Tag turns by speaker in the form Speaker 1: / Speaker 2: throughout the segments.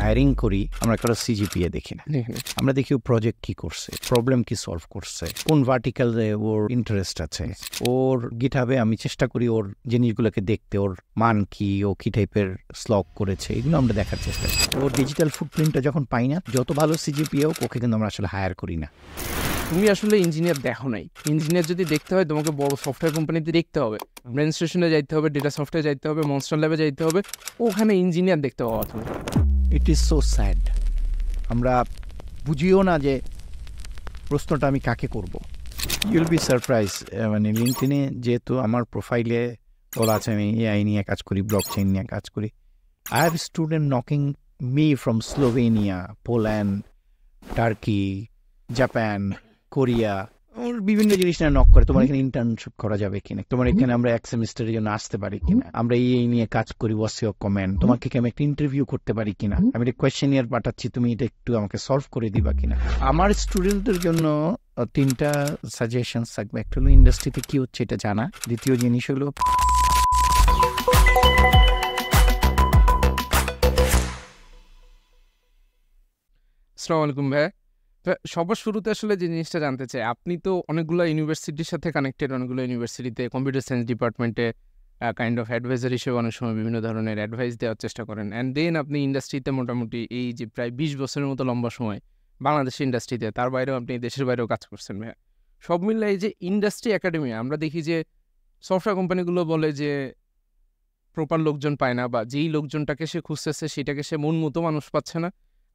Speaker 1: Hiring করি আমরা কারো সিজিপিএ দেখি না, আমরা দেখি ও প্রজেক্ট কি করছে, প্রবলেম কি সলভ করছে, কোন ভার্টিক্যালে ওর ইন্টারেস্ট আছে, ওর গিটহাবে আমি চেষ্টা করি ওর জিনিসগুলোকে দেখতে, ওর মান কি, ও কি টাইপের স্লগ করেছে, এগুলো আমরা দেখার চেষ্টা করি। ওর ডিজিটাল ফুটপ্রিন্টটা যখন পাই না, যত ভালো সিজিপিএ হোক ওকে কিন্তু আমরা আসলে হায়ার করি না।
Speaker 2: তুমি আসলে ইঞ্জিনিয়ার দেখো নাই। ইঞ্জিনিয়ার যদি দেখতে হয় তোমাকে বড় সফটওয়্যার কোম্পানিতে দেখতে হবে, ব্রেন স্টেশনে যাইতে হবে, ডেটা সফটওয়্যার যাইতে হবে, মনস্টার ল্যাবে যাইতে হবে, ওখানে ইঞ্জিনিয়ার দেখতে পাওয়া তুমি।
Speaker 1: It is so sad. আমরা বুঝিও না যে প্রশ্নটা আমি কাকে করব। ইউল বি সারপ্রাইজ, মানে লিঙ্কডইনে যেহেতু আমার প্রোফাইলে বলা আছে আমি এআই নিয়ে কাজ করি, ব্লক চেইন নিয়ে কাজ করি, I have student knocking me from Slovenia, Poland, Turkey, Japan, Korea, or বিভিন্ন জিনিস নিয়ে নক করে, তোমার এখানে ইন্টার্নশিপ করা যাবে কিনা, তোমার এখানে আমরা এক সেমিস্টারের জন্য আসতে পারি কিনা, আমরা এই নিয়ে কাজ করি, হোয়াটস ইওর কমেন্ট, তোমাকে কি আমি একটা ইন্টারভিউ করতে পারি কিনা, আমি একটা কোয়েশ্চেনিয়ার পাঠাচ্ছি, তুমি এটা একটু আমাকে সলভ করে দিবা কিনা। আমার স্টুডেন্টদের জন্য তিনটা সাজেশনস থাকবে। একটা হলো ইন্ডাস্ট্রিতে কি হচ্ছে এটা জানা, দ্বিতীয় জিনিস হলো
Speaker 2: আসসালামু আলাইকুম ভাই। সবার শুরুতে আসলে যে জিনিসটা জানতে চাই, আপনি তো অনেকগুলো ইউনিভার্সিটির সাথে কানেক্টেড, অনেকগুলো ইউনিভার্সিটিতে কম্পিউটার সায়েন্স ডিপার্টমেন্টে কাইন্ড অফ অ্যাডভাইজার হিসেবে অনেক সময় বিভিন্ন ধরনের অ্যাডভাইস দেওয়ার চেষ্টা করেন, অ্যান্ড দেন আপনি ইন্ডাস্ট্রিতে মোটামুটি এই যে প্রায় 20 বছরের মতো লম্বা সময় বাংলাদেশের ইন্ডাস্ট্রিতে, তার বাইরেও আপনি দেশের বাইরেও কাজ করছেন ভাইয়া। সব মিলে এই যে ইন্ডাস্ট্রি একাডেমি, আমরা দেখি যে সফটওয়্যার কোম্পানিগুলো বলে যে প্রপার লোকজন পায় না, বা যেই লোকজনটাকে সে খুঁজতেছে সেটাকে সে মন মতো মানুষ পাচ্ছে না।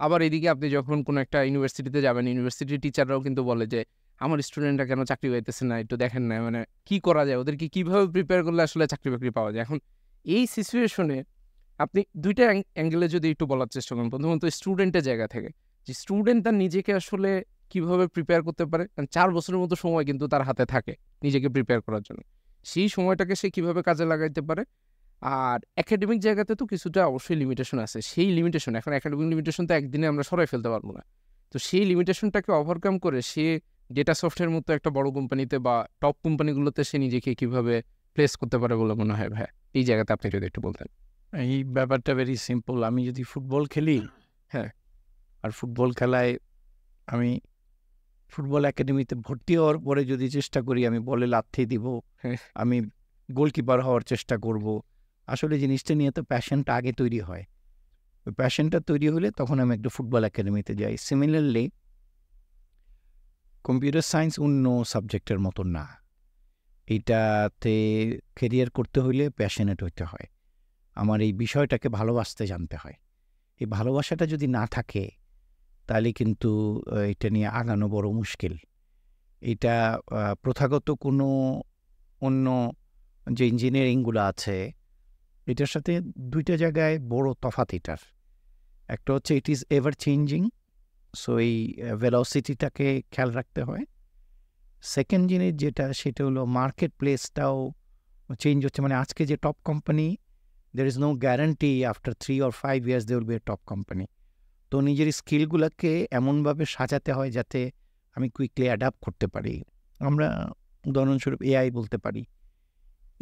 Speaker 2: আবার এদিকে আপনি যখন কোনো একটা ইউনিভার্সিটিতে যাবেন, ইউনিভার্সিটির টিচাররাও কিন্তু বলে যে আমার স্টুডেন্টরা কেন চাকরি পাইতেছে না, একটু দেখেন না, মানে কি করা যায়, ওদেরকে কীভাবে প্রিপেয়ার করলে আসলে চাকরি বাকরি পাওয়া যায়। এখন এই সিচুয়েশনে আপনি দুইটা অ্যাঙ্গেলে যদি একটু বলার চেষ্টা করেন, প্রথমত স্টুডেন্টের জায়গা থেকে, যে স্টুডেন্ট তার নিজেকে আসলে কীভাবে প্রিপেয়ার করতে পারে, কারণ 4 বছরের মতো সময় কিন্তু তার হাতে থাকে নিজেকে প্রিপেয়ার করার জন্য, সেই সময়টাকে সে কীভাবে কাজে লাগাইতে পারে। আর একাডেমিক জায়গাতে তো কিছুটা অবশ্যই লিমিটেশন আছে, সেই লিমিটেশন, এখন একাডেমিক লিমিটেশন তো একদিনে আমরা সরাই ফেলতে পারবো না, তো সেই লিমিটেশনটাকে ওভারকাম করে সে ডেটা সফটওয়্যার মতো একটা বড় কোম্পানিতে বা টপ কোম্পানিগুলোতে সে নিজেকে কীভাবে প্লেস করতে পারে বলে মনে হয় ভাই? এই জায়গাতে আপনি যদি একটু বলতেন।
Speaker 1: এই ব্যাপারটা ভেরি সিম্পল। আমি যদি ফুটবল খেলি,
Speaker 2: হ্যাঁ,
Speaker 1: আর ফুটবল খেলায় আমি ফুটবল একাডেমিতে ভর্তি হওয়ার পরে যদি চেষ্টা করি আমি বলে লাথি দিব, আমি গোলকিপার হওয়ার চেষ্টা করব, আসলে জিনিসটা নিয়ে তো প্যাশনটা আগে তৈরি হয়। ওই প্যাশনটা তৈরি হলে তখন আমি একটা ফুটবল একাডেমিতে যাই। সিমিলারলি কম্পিউটার সায়েন্স অন্য সাবজেক্টের মতো না, এইটাতে কেরিয়ার করতে হইলে প্যাশনেট হইতে হয়, আমার এই বিষয়টাকে ভালোবাসতে জানতে হয়। এই ভালোবাসাটা যদি না থাকে তাহলে কিন্তু এটা নিয়ে আগানো বড় মুশকিল। এটা প্রথাগত কোনো অন্য যে ইঞ্জিনিয়ারিংগুলো আছে এটার সাথে দুইটা জায়গায় বড় তফাৎ এটার। একটা হচ্ছে it is ever changing, so এই ভেলোসিটিটাকে খেয়াল রাখতে হয়। সেকেন্ড জিনিস যেটা, সেটা হলো মার্কেট প্লেসটাও চেঞ্জ হচ্ছে, মানে আজকে যে টপ কোম্পানি, দের is no guarantee after 3 or 5 years they will be a top company. তো নিজের স্কিলগুলোকে এমনভাবে সাজাতে হয় যাতে আমি কুইকলি অ্যাডাপ্ট করতে পারি। আমরা উদাহরণস্বরূপ এআই বলতে পারি।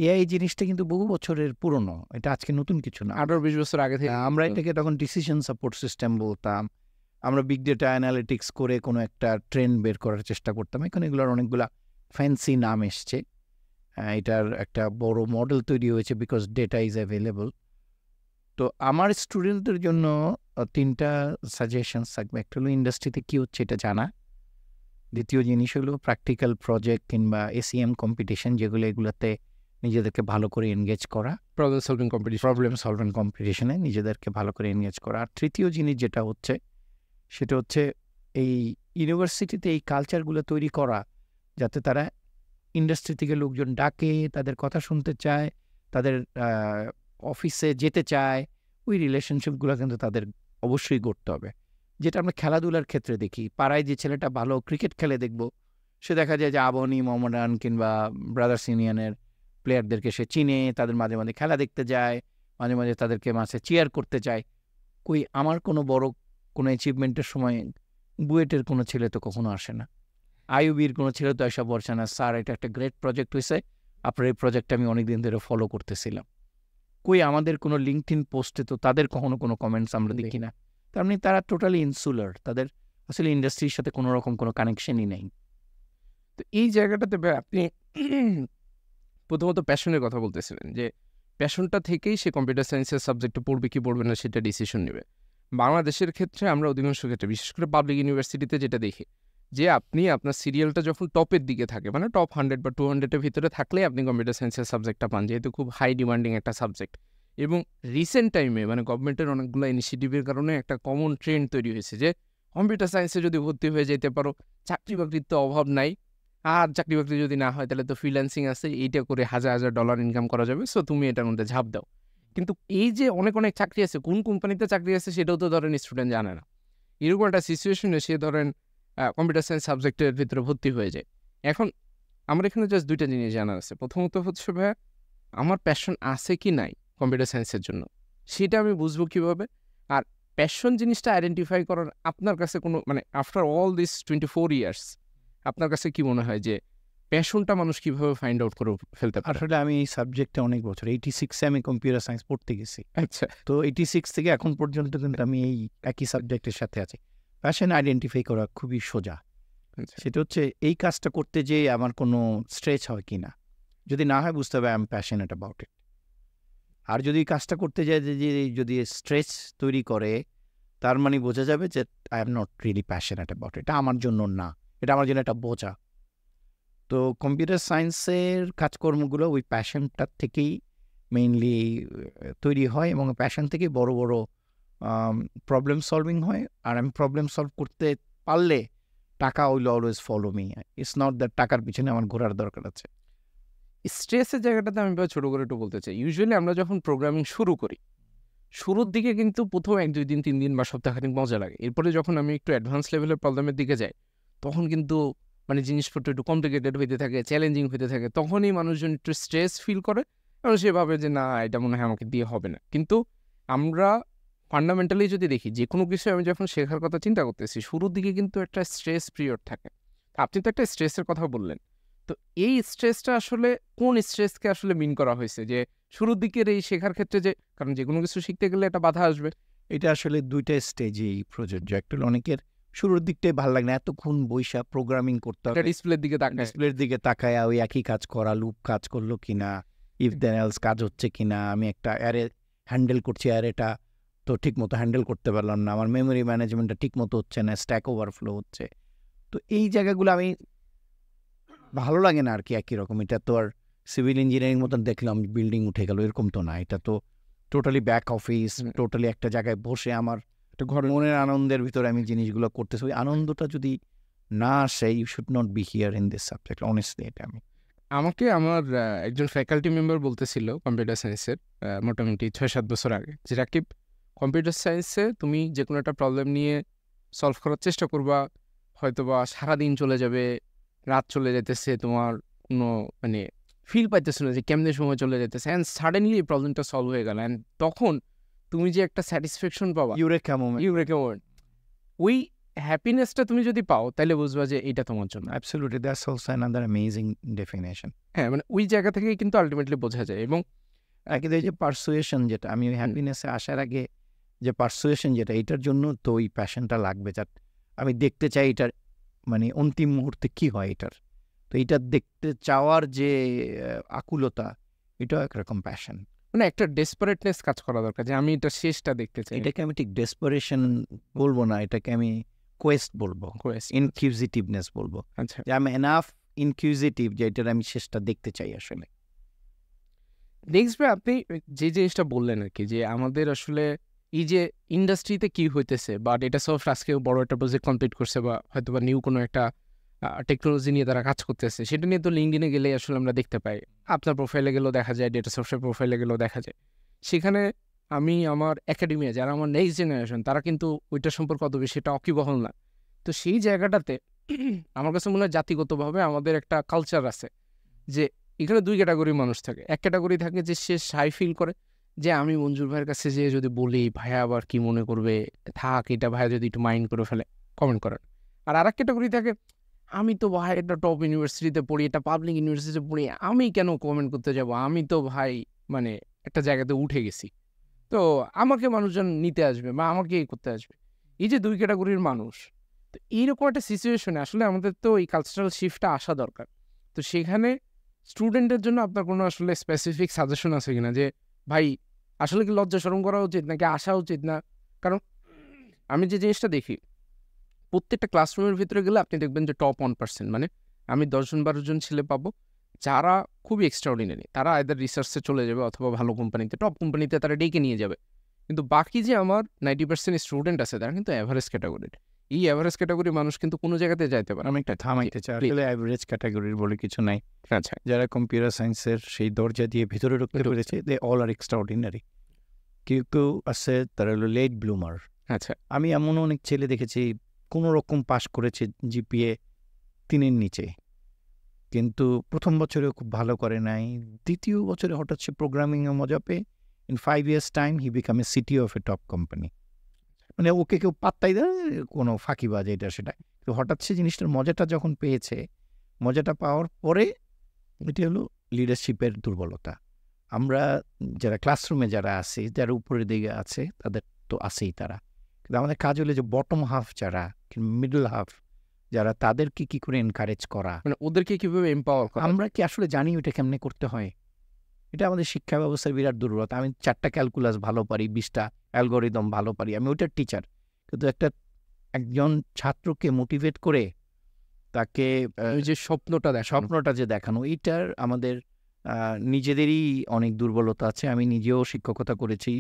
Speaker 1: এআই জিনিসটা কিন্তু বহু বছরের পুরনো, এটা আজকে নতুন কিছু না।
Speaker 2: 18-20 বছর আগে থেকে
Speaker 1: আমরা এটাকে তখন ডিসিশন সাপোর্ট সিস্টেম বলতাম, আমরা বিগ ডেটা অ্যানালিটিক্স করে কোনো একটা ট্রেন্ড বের করার চেষ্টা করতাম। এখন এগুলোর অনেকগুলা ফ্যান্সি নাম এসছে, এটার একটা বড় মডেল তৈরি হয়েছে বিকজ ডেটা ইজ অ্যাভেলেবল। তো আমার স্টুডেন্টদের জন্য তিনটা সাজেশনস থাকবে। একটা হলো ইন্ডাস্ট্রিতে কী হচ্ছে এটা জানা, দ্বিতীয় জিনিস হলো প্র্যাকটিক্যাল প্রজেক্ট কিংবা এসিএম কম্পিটিশন, যেগুলো এগুলোতে নিজেদেরকে ভালো করে এনগেজ করা, প্রবলেম সলভিং কম্পিটিশনে নিজেদেরকে ভালো করে এনগেজ করা। আর তৃতীয় জিনিস যেটা হচ্ছে সেটা হচ্ছে এই ইউনিভার্সিটিতে এই কালচারগুলো তৈরি করা যাতে তারা ইন্ডাস্ট্রি থেকে লোকজন ডাকে, তাদের কথা শুনতে চায়, তাদের অফিসে যেতে চায়, ওই রিলেশনশিপগুলো কিন্তু তাদের অবশ্যই গড়তে হবে। যেটা আমরা খেলাধুলার ক্ষেত্রে দেখি, পাড়ায় যে ছেলেটা ভালো ক্রিকেট খেলে দেখব, সে দেখা যায় যে আবনি, মোহামেডান কিংবা ব্রাদার্স ইউনিয়নের প্লেয়ারদেরকে সে চিনে, তাদের মাঝে মাঝে খেলা দেখতে যায়, মাঝে মাঝে তাদেরকে মাঝে চিয়ার করতে চায়। কই আমার কোনো বড় কোনো অ্যাচিভমেন্টের সময় বুয়েটের কোনো ছেলে তো কখনো আসে না, আইইউবির কোনো ছেলে তো এসব বলছে না, স্যার এটা একটা গ্রেট প্রজেক্ট হয়েছে, আপনার এই প্রজেক্টটা আমি অনেক দিন ধরে ফলো করতেছিলাম। কই আমাদের কোনো লিঙ্কডইন পোস্টে তো তাদের কখনো কোনো কমেন্টস আমরা দেখি না। তার মানে তারা টোটালি ইনসুলার, তাদের আসলে ইন্ডাস্ট্রির সাথে কোনো রকম কোনো কানেকশনই নেই।
Speaker 2: তো এই জায়গাটাতে আপনি প্রথমত প্যাশনের কথা বলতেছিলেন যে প্যাশনটা থেকেই সে কম্পিউটার সায়েন্সের সাবজেক্টে পড়বে কি পড়বে না সেটা ডিসিশন নেবে। বাংলাদেশের ক্ষেত্রে আমরা অধিকাংশ ক্ষেত্রে বিশেষ করে পাবলিক ইউনিভার্সিটিতে যেটা দেখি যে আপনি আপনার সিরিয়ালটা যখন টপের দিকে থাকে, মানে টপ 100 বা 200-এর ভিতরে থাকলে আপনি কম্পিউটার সায়েন্সের সাবজেক্টটা পান, যেহেতু খুব হাই ডিমান্ডিং একটা সাবজেক্ট। এবং রিসেন্ট টাইমে মানে গভর্নমেন্টের অনেকগুলো ইনিশিয়েটিভের কারণে একটা কমন ট্রেন্ড তৈরি হয়েছে যে কম্পিউটার সায়েন্সে যদি ভর্তি হয়ে যেতে পারো, চাকরি বাকরির তো অভাব নাই, আর চাকরি বাকরি যদি না হয় তাহলে তো ফ্রিল্যান্সিং আছে, এইটা করে হাজার হাজার ডলার ইনকাম করা যাবে, সো তুমি এটার মধ্যে ঝাঁপ দাও। কিন্তু এই যে অনেক অনেক চাকরি আছে, কোন কোম্পানিতে চাকরি আছে সেটাও তো ধরেন স্টুডেন্ট জানে না। এরকম একটা সিচুয়েশনে সে ধরেন কম্পিউটার সায়েন্স সাবজেক্টের ভিতরে ভর্তি হয়ে যায়। এখন আমার এখানে জাস্ট দুইটা জিনিস জানার আছে। প্রথমত হচ্ছে ভাইয়া, আমার প্যাশন আছে কি নাই কম্পিউটার সায়েন্সের জন্য, সেটা আমি বুঝবো কীভাবে? আর প্যাশন জিনিসটা আইডেন্টিফাই করার আপনার কাছে কোনো মানে আফটার অল দিস 24 ইয়ার্স আপনার কাছে কি মনে হয় যে প্যাশনটা মানুষ কিভাবে ফাইন্ড আউট করে ফেলতে পারে?
Speaker 1: আসলে আমি এই সাবজেক্টে অনেক বছর 86-এ আমি কম্পিউটার সায়েন্স পড়তে গেছি।
Speaker 2: আচ্ছা,
Speaker 1: তো 86 থেকে এখন পর্যন্ত কিন্তু আমি এই একই সাবজেক্টের সাথে আছি। প্যাশন আইডেন্টিফাই করা খুবই সোজা।
Speaker 2: আচ্ছা।
Speaker 1: সেটা হচ্ছে এই কাজটা করতে যেয়ে আমার কোনো স্ট্রেচ হয় কি না। যদি না হয় বুঝতে হবে I am passionate about it. আর যদি কাজটা করতে যায় যে যদি স্ট্রেচ তৈরি করে, তার মানে বোঝা যাবে যে I am not really passionate about ইট। এটা আমার জন্য না, এটা আমার জন্য একটা বোঝা। তো কম্পিউটার সায়েন্সের কাজকর্মগুলো ওই প্যাশনটার থেকেই মেইনলি তৈরি হয় এবং প্যাশন থেকে বড় বড় প্রবলেম সলভিং হয়। আর আমি প্রবলেম সলভ করতে পারলে টাকা will always follow me. It's not that টাকার পিছনে আমার ঘোরার দরকার আছে।
Speaker 2: স্ট্রেসের জায়গাটাতে আমি ছোট করে একটু বলতে চাই। ইউজুয়ালি আমরা যখন প্রোগ্রামিং শুরু করি, শুরুর দিকে কিন্তু প্রথম 1-2 দিন 3 দিন বা সপ্তাহখানেক মজা লাগে। এরপরে যখন আমি একটু অ্যাডভান্স লেভেলের প্রবলেমের দিকে যাই, তখন কিন্তু মানে জিনিসপত্র একটু কমপ্লিকেটেড হইতে থাকে, চ্যালেঞ্জিং হইতে থাকে। তখনই মানুষজন একটু স্ট্রেস ফিল করে এবং সে ভাবে যে না, এটা মনে হয় আমাকে দিয়ে হবে না। কিন্তু আমরা ফান্ডামেন্টালি যদি দেখি, যে কোনো কিছু আমি যখন শেখার কথা চিন্তা করতেছি, শুরুর দিকে কিন্তু একটা স্ট্রেস পিরিয়ড থাকে। আপনি তো একটা স্ট্রেসের কথা বললেন। তো এই স্ট্রেসটা আসলে কোন স্ট্রেসকে আসলে মিন করা হয়েছে? যে শুরুর দিকের এই শেখার ক্ষেত্রে যে, কারণ যেকোনো কিছু শিখতে গেলে একটা বাধা আসবে।
Speaker 1: এটা আসলে 2টা স্টেজেই প্রযোজ্য। একটা হলো অনেকের শুরুর দিকটাই ভাল লাগে না, এতক্ষণ বইসা প্রোগ্রামিং করতে
Speaker 2: একটা
Speaker 1: হবে,
Speaker 2: ডিসপ্লের দিকে তাকায়।
Speaker 1: ডিসপ্লের দিকে তাকায় ওই একই কাজ করা, লুপ কাজ করলো কিনা, ইফ দেন এলস কাজ হচ্ছে কিনা, আমি একটা অ্যারে হ্যান্ডেল করছি, অ্যারেটা তো ঠিক মতো হ্যান্ডেল করতে পারলাম না, আমার মেমোরি ম্যানেজমেন্টটা ঠিক মতো হচ্ছে না, স্ট্যাক ওভারফ্লো হচ্ছে। তো এই জায়গাগুলো আমি ভালো লাগে না আর কি। একই রকম, এটা তো আর সিভিল ইঞ্জিনিয়ারিং মতন দেখলাম বিল্ডিং উঠে গেল এরকম তো না। এটা তো টোটালি ব্যাক অফিস, টোটালি একটা জায়গায় বসে আমার একটা মনের আনন্দের ভিতরে আমি জিনিসগুলো করতেছি। ওই আনন্দটা যদি না আসে, you should not be here in this subject, honestly. এটা আমি
Speaker 2: আমাকে আমার একজন ফ্যাকাল্টি মেম্বার বলতেছিল কম্পিউটার সায়েন্সের মোটামুটি 6-7 বছর আগে, যে রাকিব, কম্পিউটার সায়েন্সে তুমি যে কোনো একটা প্রবলেম নিয়ে সলভ করার চেষ্টা করবা, হয়তোবা সারাদিন চলে যাবে, রাত চলে যেতেছে, তোমার কোনো মানে ফিল পাইতেছো না যে কেমনে সময় চলে যেতেছে, অ্যান্ড সাডেনলি এই প্রবলেমটা সলভ হয়ে গেল, অ্যান্ড তখন তুমি যে একটা স্যাটিসফ্যাকশন পাবা,
Speaker 1: ইউরেকা মোমেন্ট,
Speaker 2: ইউরেকা মোমেন্ট, ওই হ্যাপিনেসটা তুমি যদি পাও তাহলে বুঝবা যে এটা তোমার জন্য।
Speaker 1: Absolutely, that's also another amazing definition.
Speaker 2: হ্যাঁ, মানে ওই জায়গা থেকেই কিন্তু আলটিমেটলি বোঝা যায়। এবং
Speaker 1: কিন্তু এই যে পারসুয়েশন, যেটা আমি ওই হ্যাপিনেসে আসার আগে যে পারসুয়েশন, যেটা এটার জন্য তো ওই প্যাশনটা লাগবে, যার আমি দেখতে চাই এটার মানে অন্তিম মুহূর্তে কি হয় এটার। তো এটা দেখতে চাওয়ার যে আকুলতা, এটাও একরকম প্যাশন।
Speaker 2: মানে একটা ডেসপারেটনেস কাজ করা দরকার যে আমি এটা শেষটা দেখতে চাই।
Speaker 1: এটাকে আমি ঠিক ডেসপারেশন বলবো না, এটাকে আমি কোয়েস্ট বলবো, ইনকিউজিটিভনেস বলবো।
Speaker 2: আচ্ছা,
Speaker 1: যে আমি এনাফ ইনকিউজিটিভ যে এটার আমি শেষটা দেখতে চাই আসলে।
Speaker 2: নেক্সট ভাই, আপনি যে জিনিসটা বললেন আর কি, যে আমাদের আসলে এই যে ইন্ডাস্ট্রিতে কি হইতেছে, বা ডেটা সফট আজকে বড় একটা প্রজেক্ট কমপ্লিট করছে, বা হয়তো বা নিউ কোনো একটা টেকনোলজি নিয়ে তারা কাজ করতেছে, সেটা নিয়ে তো লিঙ্কডিনে গেলেই আসলে আমরা দেখতে পাই। আপনার প্রোফাইলে গেলেও দেখা যায়, ডেটা সফটের প্রোফাইলে গেলেও দেখা যায়। সেখানে আমি আমার একাডেমিয়া যারা আমার নেক্সট জেনারেশন, তারা কিন্তু ওইটা সম্পর্কে অত বেশি এটা অকিবহল না। তো সেই জায়গাটাতে আমার কাছে মনে হয় জাতিগতভাবে আমাদের একটা কালচার আছে যে এখানে 2 ক্যাটাগরির মানুষ থাকে। এক ক্যাটাগরি থাকে যে সে শাই ফিল করে যে আমি মঞ্জুর ভাইয়ের কাছে যে যদি বলি, ভাইয়া আবার কি মনে করবে, থাক এটা ভাইয়া যদি একটু মাইন্ড করে ফেলে, কমেন্ট করেন। আর আরেক ক্যাটাগরি থাকে, আমি তো ভাই একটা টপ ইউনিভার্সিটিতে পড়ি, এটা পাবলিক ইউনিভার্সিটিতে পড়ি, আমি কেন কমেন্ট করতে যাব, আমি তো ভাই মানে একটা জায়গাতে উঠে গেছি। তো আমাকে মানুষজন নিতে আসবে বা আমাকে এই করতে আসবে, এই যে 2 ক্যাটাগরির মানুষ। তো এইরকম একটা সিচুয়েশনে আসলে আমাদের তো এই কালচারাল শিফটটা আসা দরকার। তো সেখানে স্টুডেন্টের জন্য আপনার কোনো আসলে স্পেসিফিক সাজেশন আছে কিনা যে ভাই আসলে কি লজ্জা শরম করা উচিত নাকি আসা উচিত না? কারণ আমি যে জিনিসটা দেখি, প্রত্যেকটা ক্লাসরুমের ভিতরে গেলে আপনি দেখবেন যে টপ 1%, মানে আমি 10-12 জন ছেলে পাবো যারা খুবই এক্সট্রাঅর্ডিনারি, তারা আইদার রিসার্চে চলে যাবে অথবা ভালো কোম্পানিতে, টপ কোম্পানিতে তারা ডেকে নিয়ে যাবে। কিন্তু বাকি যে আমার 90% স্টুডেন্ট আছে তারা কিন্তু অ্যাভারেজ ক্যাটাগরির। এই অ্যাভারেজ ক্যাটাগরির মানুষ কিন্তু কোনো জায়গাতে যাইতে পারে।
Speaker 1: আমি একটা থামাইতে চাই, আসলে অ্যাভারেজ ক্যাটাগরির বলে কিছু নাই।
Speaker 2: আচ্ছা,
Speaker 1: যারা কম্পিউটার সায়েন্সের সেই দরজা দিয়ে ভিতরে ঢুকতে পেরেছে, দে অল আর এক্সট্রাঅর্ডিনারি। কেউ কেউ আছে তারা হলো লেট ব্লুমার।
Speaker 2: আচ্ছা,
Speaker 1: আমি এমন অনেক ছেলে দেখেছি কোনো রকম পাস করেছে জিপিএ 3-এর নিচে, কিন্তু প্রথম বছরেও খুব ভালো করে নাই, দ্বিতীয় বছরে হঠাৎ সে প্রোগ্রামিংয়ে মজা পেয়ে in 5 years time he become a CTO of A top company. মানে ওকে কেউ পাত্তাই দেয় কোনো ফাঁকিবাজ এটা সেটা, তো হঠাৎ সে জিনিসটার মজাটা যখন পেয়েছে, মজাটা পাওয়ার পরে এটি হলো লিডারশিপের দুর্বলতা। আমরা যারা ক্লাসরুমে যারা আছি, যারা উপরের দিকে আছে তাদের তো আছেই তারা, কিন্তু আমাদের কাজ হলো যে বটম হাফ যারা, মিডল হাফ যারা, তাদেরকে কি করে এনকারেজ করা,
Speaker 2: মানে ওদেরকে কিভাবে এম্পাওয়ার করা।
Speaker 1: আমরা কি আসলে জানি ওটা কেমনে করতে হয়? এটা আমাদের শিক্ষা ব্যবস্থার বিরাট দুর্বলতা। আমি 4টা ক্যালকুলাস ভালো পারি, 20টা অ্যালগোরিদম ভালো পারি, আমি ওইটার টিচার, কিন্তু একজন ছাত্রকে মোটিভেট করে তাকে
Speaker 2: ওই যে স্বপ্নটা দেখানো,
Speaker 1: স্বপ্নটা যে দেখানো, এইটার আমাদের নিজেদেরই অনেক দুর্বলতা আছে। আমি নিজেও শিক্ষকতা করেছি,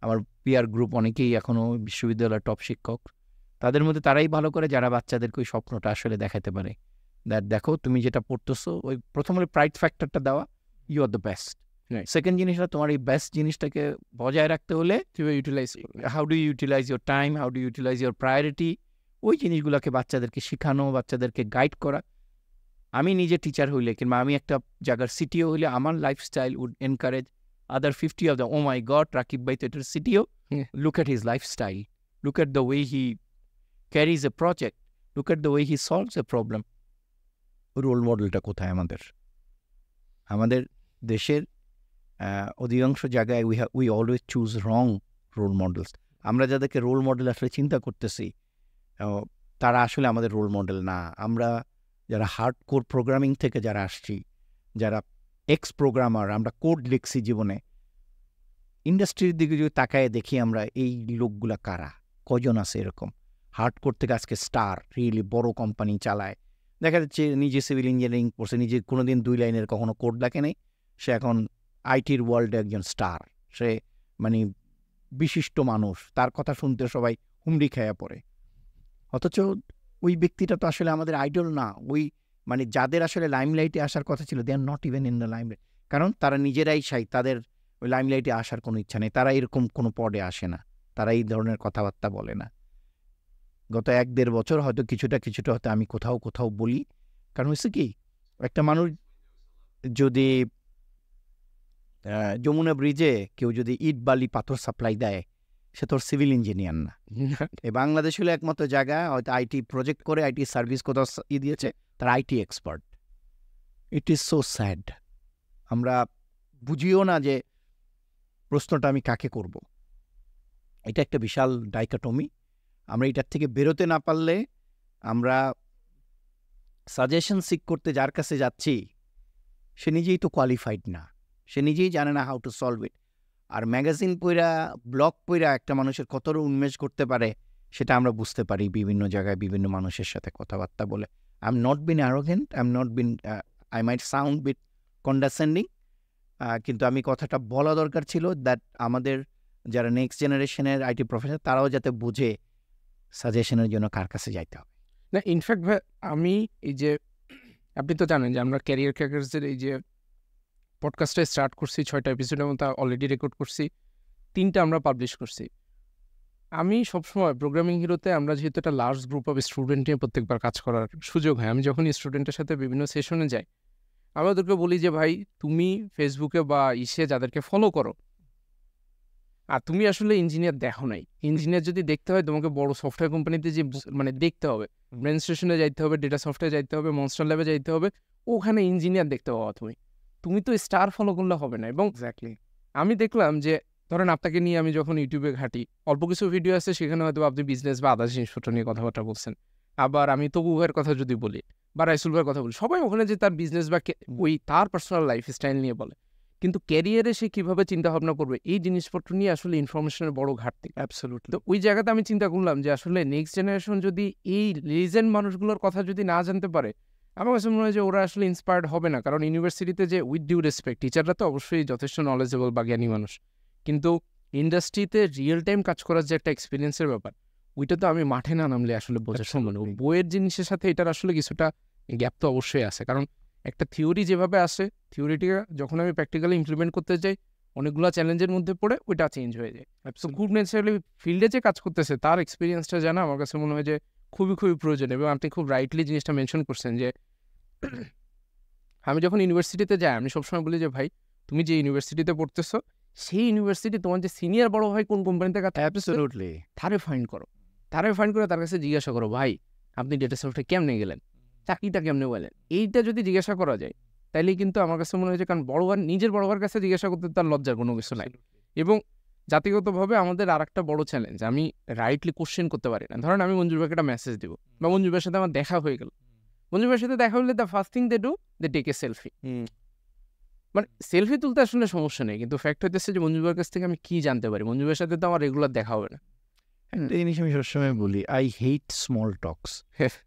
Speaker 1: আমার পিয়ার গ্রুপ অনেকেই এখনও বিশ্ববিদ্যালয়ের টপ শিক্ষক, তাদের মধ্যে তারাই ভালো করে যারা বাচ্চাদেরকে ওই স্বপ্নটা আসলে দেখাতে পারে। দেখো তুমি যেটা পড়তেছো, ওই প্রথম হলে প্রাইড ফ্যাক্টরটা দেওয়া, you are the best. Second জিনিসটা, তোমার এই বেস্ট জিনিসটাকে বজায় রাখতে হলে
Speaker 2: কিভাবে ইউটিলাইজ করবে,
Speaker 1: how do utilise your time, how do utilise your priority, ওই জিনিসগুলোকে বাচ্চাদেরকে শেখানো, বাচ্চাদেরকে গাইড করা। আমি নিজে টিচার হইলে কিংবা আমি একটা জায়গার সিটিও হইলে, আমার lifestyle would encourage other 50 of the, oh my god Rakib ভাই তো এটার CTO, look at his lifestyle, look at the way he carries a project, look at the way he solves a problem. Role মডেলটা কোথায় আমাদের? আমাদের দেশের অধিকাংশ জায়গায় we always choose wrong role models. আমরা যাদেরকে রোল মডেল আসলে চিন্তা করতেছি, তারা আসলে আমাদের রোল মডেল না। আমরা যারা হার্ড কোর প্রোগ্রামিং থেকে যারা আসছি, যারা এক্স প্রোগ্রামার, আমরা কোড লিখছি জীবনে, ইন্ডাস্ট্রির দিকে যদি তাকায় দেখি আমরা এই লোকগুলা কারা, কজন আছে এরকম হার্ড কোর থেকে আজকে স্টার রিয়েলি বড় কোম্পানি চালায়। দেখা যাচ্ছে নিজে সিভিল ইঞ্জিনিয়ারিং পড়ছে, নিজে কোনোদিন 2 লাইনের কখনো কোড লেখে নেই, সে এখন আইটির ওয়ার্ল্ডে একজন স্টার, সে মানে বিশিষ্ট মানুষ, তার কথা শুনতে সবাই হুমড়ি খেয়ে পড়ে। অথচ ওই ব্যক্তিটা তো আসলে আমাদের আইডল না। ওই মানে যাদের আসলে লাইমলাইটে আসার কথা ছিল, they are not even in the limelight, কারণ তারা নিজেরাই তাদের ওই লাইমলাইটে আসার কোনো ইচ্ছা নেই, তারা এরকম কোনো পদে আসে না, তারা এই ধরনের কথাবার্তা বলে না। গত 1-1.5 বছর হয়তো কিছুটা হয়তো আমি কোথাও বলি, কারণ হচ্ছে কি, একটা মানুষ যদি যমুনা ব্রিজে কেউ যদি ইট বালি পাথর সাপ্লাই দেয়, সে তোর সিভিল ইঞ্জিনিয়ার না। এই বাংলাদেশ হলো একমাত্র জায়গা হয়তো আইটি প্রজেক্ট করে, আইটি সার্ভিস কোথাও দিয়েছে, তার IT expert. It is so sad. আমরা বুঝিও না যে প্রশ্নটা আমি কাকে করব। এটা একটা বিশাল ডাইকটমি। আমরা এটার থেকে বেরোতে না পারলে, আমরা সাজেশন সিক করতে যার কাছে যাচ্ছি, সে নিজেই তো কোয়ালিফাইড না, সে নিজেই জানে না হাউ টু সলভ ইট। আর ম্যাগাজিন পইরা, ব্লগ পইরা একটা মানুষের কতটা উন্মেষ করতে পারে সেটা আমরা বুঝতে পারি বিভিন্ন জায়গায় বিভিন্ন মানুষের সাথে কথাবার্তা বলে। I am not being arrogant, I might sound bit condescending, কিন্তু আমি কথাটা বলা দরকার ছিল, দ্যাট আমাদের যারা নেক্সট জেনারেশনের আইটি প্রফেশনাল, তারাও যাতে বুঝে সাজেশনের জন্য কার কাছে যাইতে হবে।
Speaker 2: না, ইনফ্যাক্ট ভাই আমি এই যে, আপনি তো জানেন যে আমরা ক্যারিয়ার ক্র্যাকার্সের এই যে পডকাস্টে স্টার্ট করছি, 6টা এপিসোডের মতো অলরেডি রেকর্ড করছি, 3টা আমরা পাবলিশ করছি। আমি সবসময় প্রোগ্রামিং হিরোতে আমরা যেহেতু একটা লার্জ গ্রুপ অফ স্টুডেন্ট নিয়ে প্রত্যেকবার কাজ করার সুযোগ হয়, আমি যখন স্টুডেন্টের সাথে বিভিন্ন সেশনে যাই, আমি ওদেরকে বলি যে ভাই তুমি ফেসবুকে বা যাদেরকে ফলো করো, আর তুমি আসলে ইঞ্জিনিয়ার দেখো নাই। ইঞ্জিনিয়ার যদি দেখতে হয় তোমাকে বড় সফটওয়্যার কোম্পানিতে যে মানে দেখতে হবে, ব্রেন স্টেশনে যাইতে হবে, ডেটা সফটওয়্যার যাইতে হবে, মনস্টার ল্যাবে যাইতে হবে, ওখানে ইঞ্জিনিয়ার দেখতে পাওয়া। তুমি তো স্টার ফলো করলে হবে না। এবং
Speaker 1: এক্স্যাক্টলি
Speaker 2: আমি দেখলাম যে ধরেন আপনাকে নিয়ে আমি যখন ইউটিউবে ঘাঁটি, অল্প কিছু ভিডিও আছে, সেখানে হয়তো আপনি বিজনেস বা আদার্স জিনিসপত্র নিয়ে কথাবার্তা বলছেন। আবার আমি তবু ভাইয়ের কথা যদি বলি বা রাইসুল ভাইয়ের কথা বলি, সবাই ওখানে যে তার বিজনেস বা ওই তার পার্সোনাল লাইফ স্টাইল নিয়ে বলে, কিন্তু ক্যারিয়ারে সে কীভাবে চিন্তাভাবনা করবে এই জিনিসপত্র নিয়ে আসলে ইনফরমেশনের বড় ঘাটতি।
Speaker 1: অ্যাবসলিউটলি।
Speaker 2: তো ওই জায়গাতে আমি চিন্তা করলাম যে আসলে নেক্সট জেনারেশন যদি এই লিজেন্ড মানুষগুলোর কথা যদি না জানতে পারে, আমার কাছে মনে হয় যে ওরা আসলে ইন্সপায়ার্ড হবে না। কারণ ইউনিভার্সিটিতে যে উইথ ডিউ রেসপেক্ট, টিচাররা তো অবশ্যই যথেষ্ট নলেজেবল বা জ্ঞানী মানুষ, কিন্তু ইন্ডাস্ট্রিতে রিয়েল টাইম কাজ করার যে একটা এক্সপিরিয়েন্সের ব্যাপার, ওইটা তো আমি মাঠে না নামলে আসলে বোঝা সম্ভব না। বইয়ের জিনিসের সাথে এটার আসলে কিছুটা গ্যাপ তো অবশ্যই আছে। কারণ একটা থিওরি যেভাবে আসে, থিওরিটিকে যখন আমি প্র্যাকটিক্যালি ইমপ্লিমেন্ট করতে যাই, অনেকগুলো চ্যালেঞ্জের মধ্যে পড়ে ওইটা চেঞ্জ হয়ে যায়। সো খুব নেচারালি ফিল্ডে যে কাজ করতেছে তার এক্সপিরিয়েন্সটা জানা আমার কাছে মনে হয় যে খুবই খুবই প্রয়োজন। এবং আপনি খুব রাইটলি জিনিসটা মেনশন করছেন যে আমি যখন ইউনিভার্সিটিতে যাই, আমি সবসময় বলি যে ভাই, তুমি যে ইউনিভার্সিটিতে পড়তেছো, সেই ইউনিভার্সিটি তোমার যে সিনিয়র বড় ভাই কোন কোম্পানিতে কাজ করতেছে,
Speaker 1: অ্যাবসলিউটলি
Speaker 2: তারে ফাইন্ড করো। তারে ফাইন্ড করে তার কাছে জিজ্ঞাসা করো, ভাই আপনি ডেটা সফটে কেমনে গেলেন, চাকরিটা কেমনে বলেন। এইটা যদি জিজ্ঞাসা করা যায়, তাইলে কিন্তু আমার কাছে মনে হয় যে, কারণ বড় ভাই, নিজের বড় ভাইয়ের কাছে জিজ্ঞাসা করতে তার লজ্জার কোনো কিছু নাই। এবং জাতিগতভাবে আমাদের আর একটা বড় চ্যালেঞ্জ, আমি রাইটলি কোশ্চেন করতে পারি না। ধরেন আমি মঞ্জুর ভাইকে একটা মেসেজ দিব, বা মঞ্জুর ভাইয়ের সাথে আমার দেখা হয়ে গেল, মঞ্জুর ভাইয়ের সাথে দেখা হলে the first thing they do, they take a selfie. মানে সেলফি তুলতে আসলে সমস্যা নেই, কিন্তু ফ্যাক্ট হইতেছে যে মঞ্জুর ভাইয়ের কাছ থেকে আমি কি জানতে পারি, মঞ্জুর ভাইয়ের সাথে তো আমার রেগুলার দেখা হবে না।
Speaker 1: একটা জিনিস আমি সবসময় বলি, আই হেট স্মল টক্স।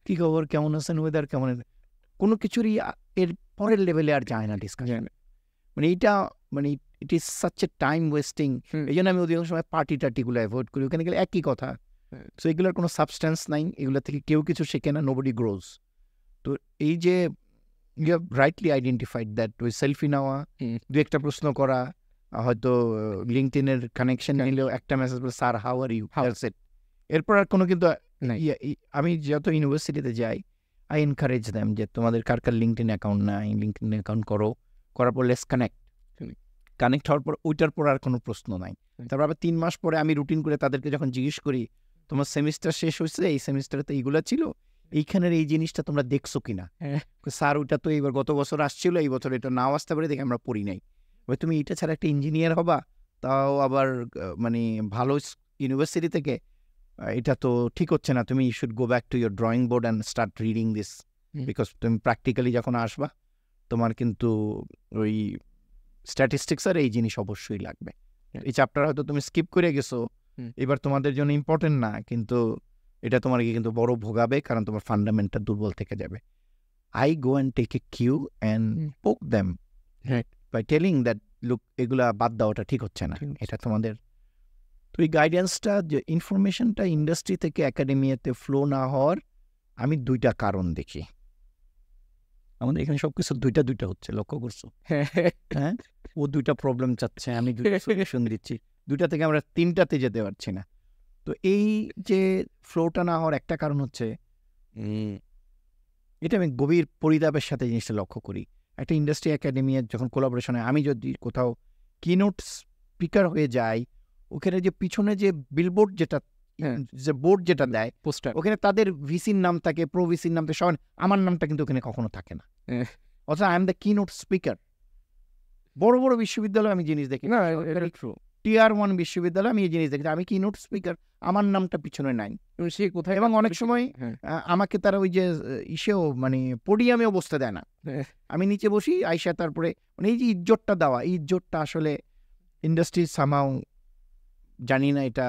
Speaker 1: কি খবর, কেমন আছেন, ওয়েদার কেমন, কোনো কিছুরই এর পরের লেভেলে আর যায় না ডিসকাশন। মানে এইটা, মানে it is such a time wasting. এই জন্য আমি অধিকাংশ সময় পার্টি টার্টিগুলো অ্যাভয়েড করি। ওখানে গেলে একই কথা। সো এগুলোর কোনো সাবস্টেন্স নাই, এগুলো থেকে কেউ কিছু শেখে না, নোবডি গ্রোজ। তো এই যে you have rightly identified that, ওই সেলফি নেওয়া, দু একটা প্রশ্ন করা, হয়তো লিঙ্কডইনের কানেকশন নিলেও একটা মেসেজ বলে, sir how are you, that's it. এরপর আর কোনো কিন্তু আমি যত ইউনিভার্সিটিতে যাই, আই এনকারেজ দ্যাম যে তোমাদের কার কার লিঙ্কডইন অ্যাকাউন্ট নাই, লিঙ্কডইন অ্যাকাউন্ট করো, করার পর লেটস কানেক্ট হওয়ার পর ওইটার পর আর কোনো প্রশ্ন নাই। তারপর আবার 3 মাস পরে আমি রুটিন করে তাদেরকে যখন জিজ্ঞেস করি, তোমার সেমিস্টার শেষ হয়েছে, এই সেমিস্টারে তো এইগুলো ছিল, এইখানের এই জিনিসটা তোমরা দেখছো কিনা, স্যার ওইটা তো এইবার গত বছর আসছিল, এই বছর এটা নাও আসতে পারে, দেখে আমরা পড়ি নাই। ওই তুমি এটা ছাড়া একটা ইঞ্জিনিয়ার হবা, তাও আবার মানে ভালো ইউনিভার্সিটি থেকে, এটা তো ঠিক হচ্ছে না। তুমি should go back to your drawing board and start reading this, because তুমি প্র্যাকটিক্যালি যখন আসবা তোমার কিন্তু ওই স্ট্যাটিস্টিক্স আর এই জিনিস অবশ্যই লাগবে। এই চ্যাপ্টার হয়তো তুমি স্কিপ করে গেছো, এবার তোমাদের জন্য ইম্পর্টেন্ট না, কিন্তু এটা তোমাকে কিন্তু বড় ভোগাবে, কারণ তোমার ফান্ডামেন্টটা দুর্বল থেকে যাবে। I go and take a Q and poke them by telling that look, এগুলা বাদ দেওয়াটা ঠিক হচ্ছে না, এটা তোমাদের। তো এই গাইডেন্সটা, যে ইনফরমেশনটা ইন্ডাস্ট্রি থেকে একাডেমিয়াতে ফ্লো না হওয়ার আমি 2টা কারণ দেখি। আমাদের এখানে সবকিছু দুইটা হচ্ছে, লক্ষ্য করছো? হ্যাঁ, ও 2টা প্রবলেম চাচ্ছে, আমি 2টা সলিউশন দিচ্ছি, 2টা থেকে আমরা 3টাতে যেতে পারছি না। তো এই যে ফ্লোটা না হওয়ার একটা কারণ হচ্ছে, এটা আমি গভীর পরিতাপের সাথে জিনিসটা লক্ষ্য করি। একটা ইন্ডাস্ট্রি একাডেমিয়ার যখন কোলাবোরেশনে আমি যদি কোথাও কিনোট স্পিকার হয়ে যাই, ওখানে যে পিছনে যে বিলবোর্ড যেটা, যে বোর্ড যেটা দেয় পোস্টার, ওখানে তাদের ভিসির নাম থাকে, প্রো ভিসির নাম থাকে, সবাই, আমার নামটা কিন্তু ওখানে কখনো থাকে না। অথচ I am the keynote speaker. বড় বড় বিশ্ববিদ্যালয়ে আমি জিনিস দেখি না, টিয়ার 1 বিশ্ববিদ্যালয়ে আমি এই জিনিস দেখি, আমি কিনোট স্পিকার, আমার নামটা পিছনে নাই। সে কোথায়, এবং অনেক সময় আমাকে তারা ওই যে ইসেও, মানে পোডিয়ামে অবস্থা দেয় না, আমি নিচে বসি আইসা, তারপরে মানে এই যে ইজ্জতটা দেওয়া, এই ইজ্জতটা আসলে ইন্ডাস্ট্রি সামাও, জানি না এটা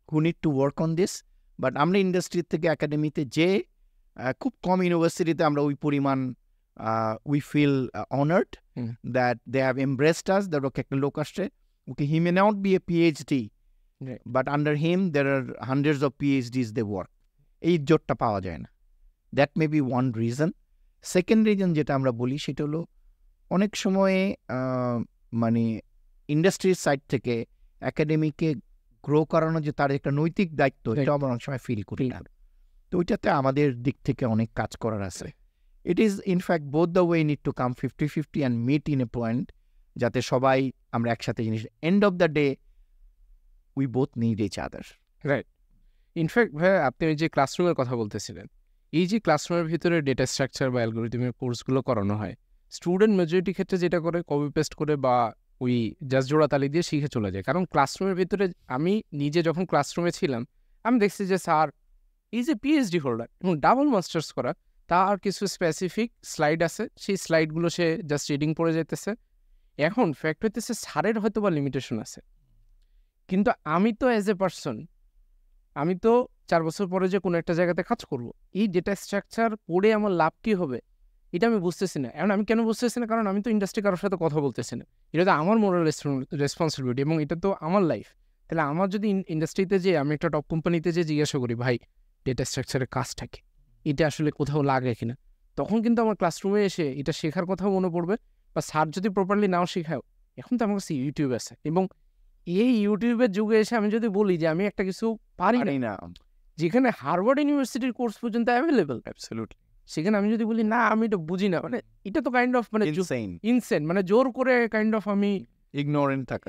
Speaker 1: who need to work on this, but আমরা ইন্ডাস্ট্রি থেকে একাডেমিতে যে খুব কম ইউনিভার্সিটিতে আমরা ওই পরিমাণ we feel honoured that they have embraced us, that okay একটা লোক আসছে, okay he may not be a PhD, but under him there are hundreds of PhDs they work. এই জোরটা পাওয়া যায় না। That may be one reason. Second reason যেটা আমরা বলি সেটা হলো, অনেক সময়ে মানে ইন্ডাস্ট্রির সাইড থেকে একাডেমিকে গ্রো করানো যে তার একটা নৈতিক দায়িত্ব, এটা আমরা অনেক সময় ফিল করি না। তো ওইটাতে আমাদের দিক থেকে অনেক কাজ করার আছে। It is in fact both the way need to come 50-50 and meet in a point, যাতে সবাই আমরা একসাথে জিনিস, end of the day we both need each other.
Speaker 2: Right. In fact ভাই, আপনি ওই যে ক্লাসরুমের কথা বলতেছিলেন, এই যে ক্লাসরুমের ভিতরে ডেটা স্ট্রাকচার বা অ্যালগরিদমের কোর্সগুলো করানো হয়, স্টুডেন্ট মেজরিটি ক্ষেত্রে যেটা করে, কপি পেস্ট করে বা ওই জাস্ট জোড়াতালি দিয়ে শিখে চলে যায়। কারণ ক্লাসরুমের ভিতরে আমি নিজে যখন ক্লাসরুমে ছিলাম, আমি দেখছি যে sir is a PhD holder এবং ডাবল মাস্টার্স করা, তার কিছু স্পেসিফিক স্লাইড আছে, সেই স্লাইডগুলো সে জাস্ট রিডিং পড়ে যেতেছে। এখন ফ্যাক্ট হইতেছে স্যারের হয়তো বা লিমিটেশন আছে, কিন্তু আমি তো অ্যাজ এ পার্সন, আমি তো 4 বছর পরে যে কোনো একটা জায়গাতে কাজ করব, এই ডেটা স্ট্রাকচার পড়ে আমার লাভ কী হবে এটা আমি বুঝতেছি না। এখন আমি কেন বুঝতেছি না? কারণ আমি তো ইন্ডাস্ট্রি কারোর সাথে কথা বলতেছি না। এটা তো আমার মোরাল রেসপন্সিবিলিটি এবং এটা তো আমার লাইফ। তাহলে আমার যদি ইন্ডাস্ট্রিতে যে আমি একটা টপ কোম্পানিতে যে জিজ্ঞাসা করি, ভাই ডেটা স্ট্রাকচারের কাজটা কি, এটা আসলে কোথাও লাগে কিনা, তখন কিন্তু আমার ক্লাসরুমে এসে এটা শেখার কথাও মনে পড়বে। বা স্যার যদি প্রপারলি নাও শেখাও, এখন তো আমার কাছে ইউটিউব আছে, এবং এই ইউটিউবের যুগে এসে আমি যদি বলি যে আমি একটা কিছু পারি না, যেখানে হার্ভার্ড ইউনিভার্সিটির কোর্স পর্যন্ত অ্যাভেলেবল,
Speaker 1: অ্যাবসলিউটলি,
Speaker 2: সেখানে আমি যদি বলি না আমি এটা বুঝি না, মানে এটা তো কাইন্ড অফ মানে ইনসেন, মানে জোর করে কাইন্ড অফ আমি
Speaker 1: ইগনোরেন্ট
Speaker 2: থাকা,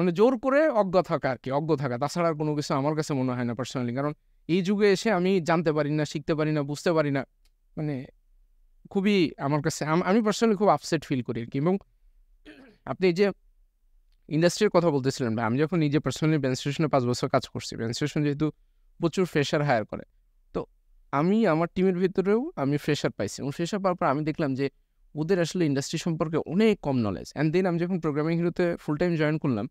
Speaker 2: মানে জোর করে অজ্ঞ থাকা আর কি, অজ্ঞ থাকা। তাছাড়া আর কোনো কিছু আমার কাছে মনে হয় না পার্সোনালি। কারণ এই যুগে এসে আমি জানতে পারি না, শিখতে পারি না, বুঝতে পারি না, মানে খুবই আমার কাছে আমি পার্সোনালি খুব আপসেট ফিল করি আর কি। এবং আপনি যে ইন্ডাস্ট্রির কথা বলতেছিলেন ভাই, আমি যখন নিজে পার্সোনালি ব্যান স্টেশনে 5 বছর কাজ করছি, ব্যান স্টেশন যেহেতু প্রচুর ফ্রেশার হায়ার করে, তো আমি আমার টিমের ভিতরেও আমি ফ্রেশার পাইছি, এবং ফ্রেশার পাওয়ার পর আমি দেখলাম যে ওদের আসলে ইন্ডাস্ট্রি সম্পর্কে অনেক কম নলেজ। অ্যান্ড দেন আমি যখন প্রোগ্রামিং হিরোতে ফুল টাইম জয়েন করলাম,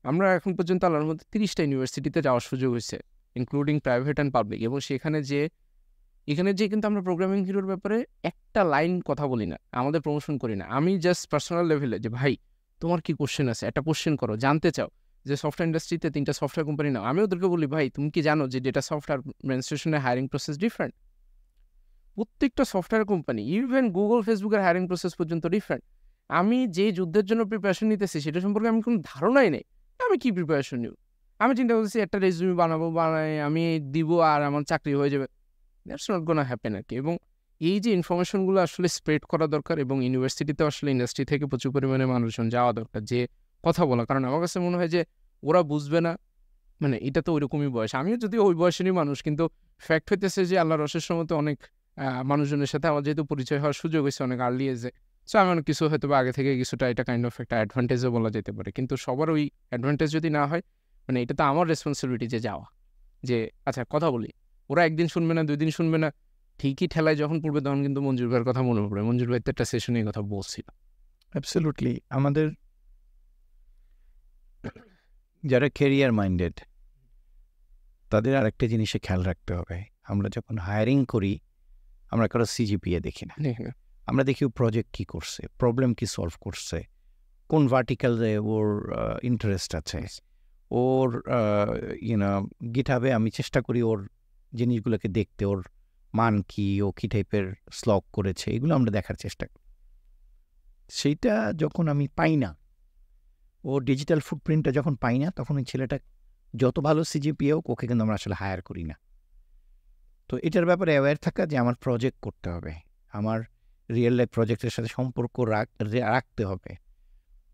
Speaker 2: আমরা এখন পর্যন্ত আল্লাহর মধ্যে 30টা ইউনিভার্সিটিতে যাওয়ার সুযোগ হয়েছে, ইনক্লুডিং প্রাইভেট অ্যান্ড পাবলিক। এবং এখানে যে কিন্তু আমরা প্রোগ্রামিং হিরোর ব্যাপারে একটা লাইন কথা বলি না, আমাদের প্রমোশন করি না। আমি জাস্ট পার্সোনাল লেভেলে যে ভাই তোমার কি কোশ্চেন আছে, একটা কোশ্চেন করো, জানতে চাও যে সফটওয়্যার ইন্ডাস্ট্রিতে 3টা সফটওয়্যার কোম্পানি নাও, আমি ওদেরকে বলি ভাই তুমি কি জানো যে ডেটা সফটওয়্যার রেজিস্ট্রেশনের হায়ারিং প্রসেস ডিফারেন্ট। প্রত্যেকটা সফটওয়্যার কোম্পানি, ইভেন গুগল ফেসবুকের হায়ারিং প্রসেস পর্যন্ত ডিফারেন্ট। আমি যে যুদ্ধের জন্য প্রিপারেশন নিতেছি সেটা সম্পর্কে আমি কোনো ধারণাই নেই, আমি কি প্রিপারেশন নিব। আমি চিন্তা করতেছি একটা রেজিউমি বানাই আমি দিব আর আমার চাকরি হয়ে যাবে। দ্যাটস নট গোনা হ্যাপেন আর কি। এবং এই যে ইনফরমেশনগুলো আসলে স্প্রেড করা দরকার, এবং ইউনিভার্সিটিতে আসলে ইন্ডাস্ট্রি থেকে প্রচুর পরিমাণে মানুষজন যাওয়া দরকার, যে কথা বলা। কারণ আমার কাছে মনে হয় যে ওরা বুঝবে না, মানে এটা তো ওইরকমই বয়স, আমিও যদি ওই বয়সেরই মানুষ, কিন্তু ফ্যাক্ট হইতেছে যে আল্লাহর অশেষ মতো অনেক মানুষজনের সাথে আমার যেহেতু পরিচয় হওয়ার সুযোগ হয়েছে অনেক আর্লি এজে, সো আমি অনেক কিছু হয়তো বা আগে থেকে কিছুটা এটা কাইন্ড অফ একটা অ্যাডভান্টেজও বলা যেতে পারে। কিন্তু সবার ওই অ্যাডভান্টেজ যদি না হয়, মানে এটা তো আমার রেসপন্সিবিলিটি যে যাওয়া, যে আচ্ছা কথা বলি। ওরা একদিন শুনবে না, 2 দিন শুনবে না, ঠিকই ঠেলায় যখন পড়বে তখন কিন্তু মঞ্জুর ভাইয়ের কথা মনে পড়ে। মঞ্জুর ভাই তো একটা সেশনে এই কথা বলছিল।
Speaker 1: অ্যাবসলিউটলি, আমাদের যারা ক্যারিয়ার মাইন্ডেড তাদের আরেকটা জিনিসে খেয়াল রাখতে হবে। আমরা যখন হায়ারিং করি, আমরা কারো সিজিপিএ দেখি না, আমরা দেখি প্রজেক্ট কি করছে, প্রবলেম কি সলভ করছে, কোন ভার্টিক্যালে ওর ইন্টারেস্ট আছে, ওর গিটহাবে আমি চেষ্টা করি ওর জিনিসগুলোকে দেখতে, ওর মান কি, ও কী টাইপের স্লগ করেছে, এগুলো আমরা দেখার চেষ্টা করি। সেইটা যখন আমি পাই না, ও ডিজিটাল ফুটপ্রিন্টটা যখন পাই না, তখন ওই ছেলেটা যত ভালো সিজিপিএ হোক, ওকে কিন্তু আমরা আসলে হায়ার করি না। তো এটার ব্যাপারে অ্যাওয়্যার থাকা যে আমার প্রজেক্ট করতে হবে, আমার রিয়েল লাইফ প্রজেক্টের সাথে সম্পর্ক রাখতে হবে,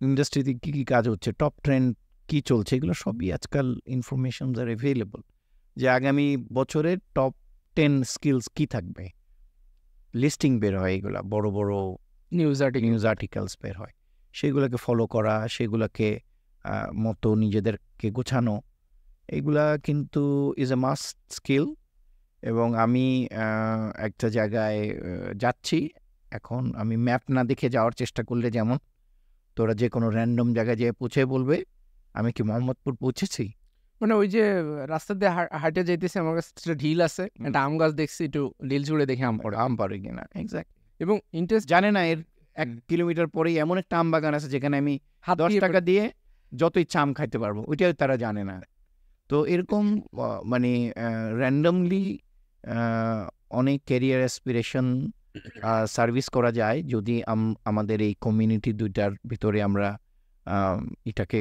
Speaker 1: ইন্ডাস্ট্রিতে কী কী কাজ হচ্ছে, টপ ট্রেন্ড কী চলছে, এগুলো সবই আজকাল ইনফরমেশনস আর অ্যাভেলেবল। যে আগামী বছরের টপ 10 স্কিলস কী থাকবে, লিস্টিং বের হয়, এগুলো বড় বড় নিউজ আর্টিকেলস বের হয়, সেগুলোকে ফলো করা, সেগুলোকে মতো নিজেদেরকে গোছানো, এগুলা কিন্তু ইজ এ মাস্ট স্কিল। এবং আমি একটা জায়গায় যাচ্ছি, এখন আমি ম্যাপ না দেখে যাওয়ার চেষ্টা করলে যেমন তোরা যে কোনো র্যান্ডম জায়গায় যেয়ে পৌঁছে বলবে আমি কি মোহাম্মদপুর পৌঁছেছি,
Speaker 2: মানে ওই যে রাস্তা দিয়ে হাঁটে যাইতেছে, আমার কাছে ঢিল আছে, একটা আম গাছ দেখছি, একটু ঢিল ছুঁড়ে দেখে আম পারে কিনা, এক্স্যাক্ট। এবং ইন্টারেস্ট
Speaker 1: জানে না এর 1 কিলোমিটার পরেই এমন একটা আম বাগান আছে যেখানে আমি 10 টাকা দিয়ে যত ইচ্ছা আম খাইতে পারবো, ওইটাও তারা জানে না। তো এরকম মানে র্যান্ডমলি অনেক ক্যারিয়ার অ্যাসপিরেশন সার্ভিস করা যায় যদি আমাদের এই কমিউনিটি দুইটার ভিতরে আমরা এটাকে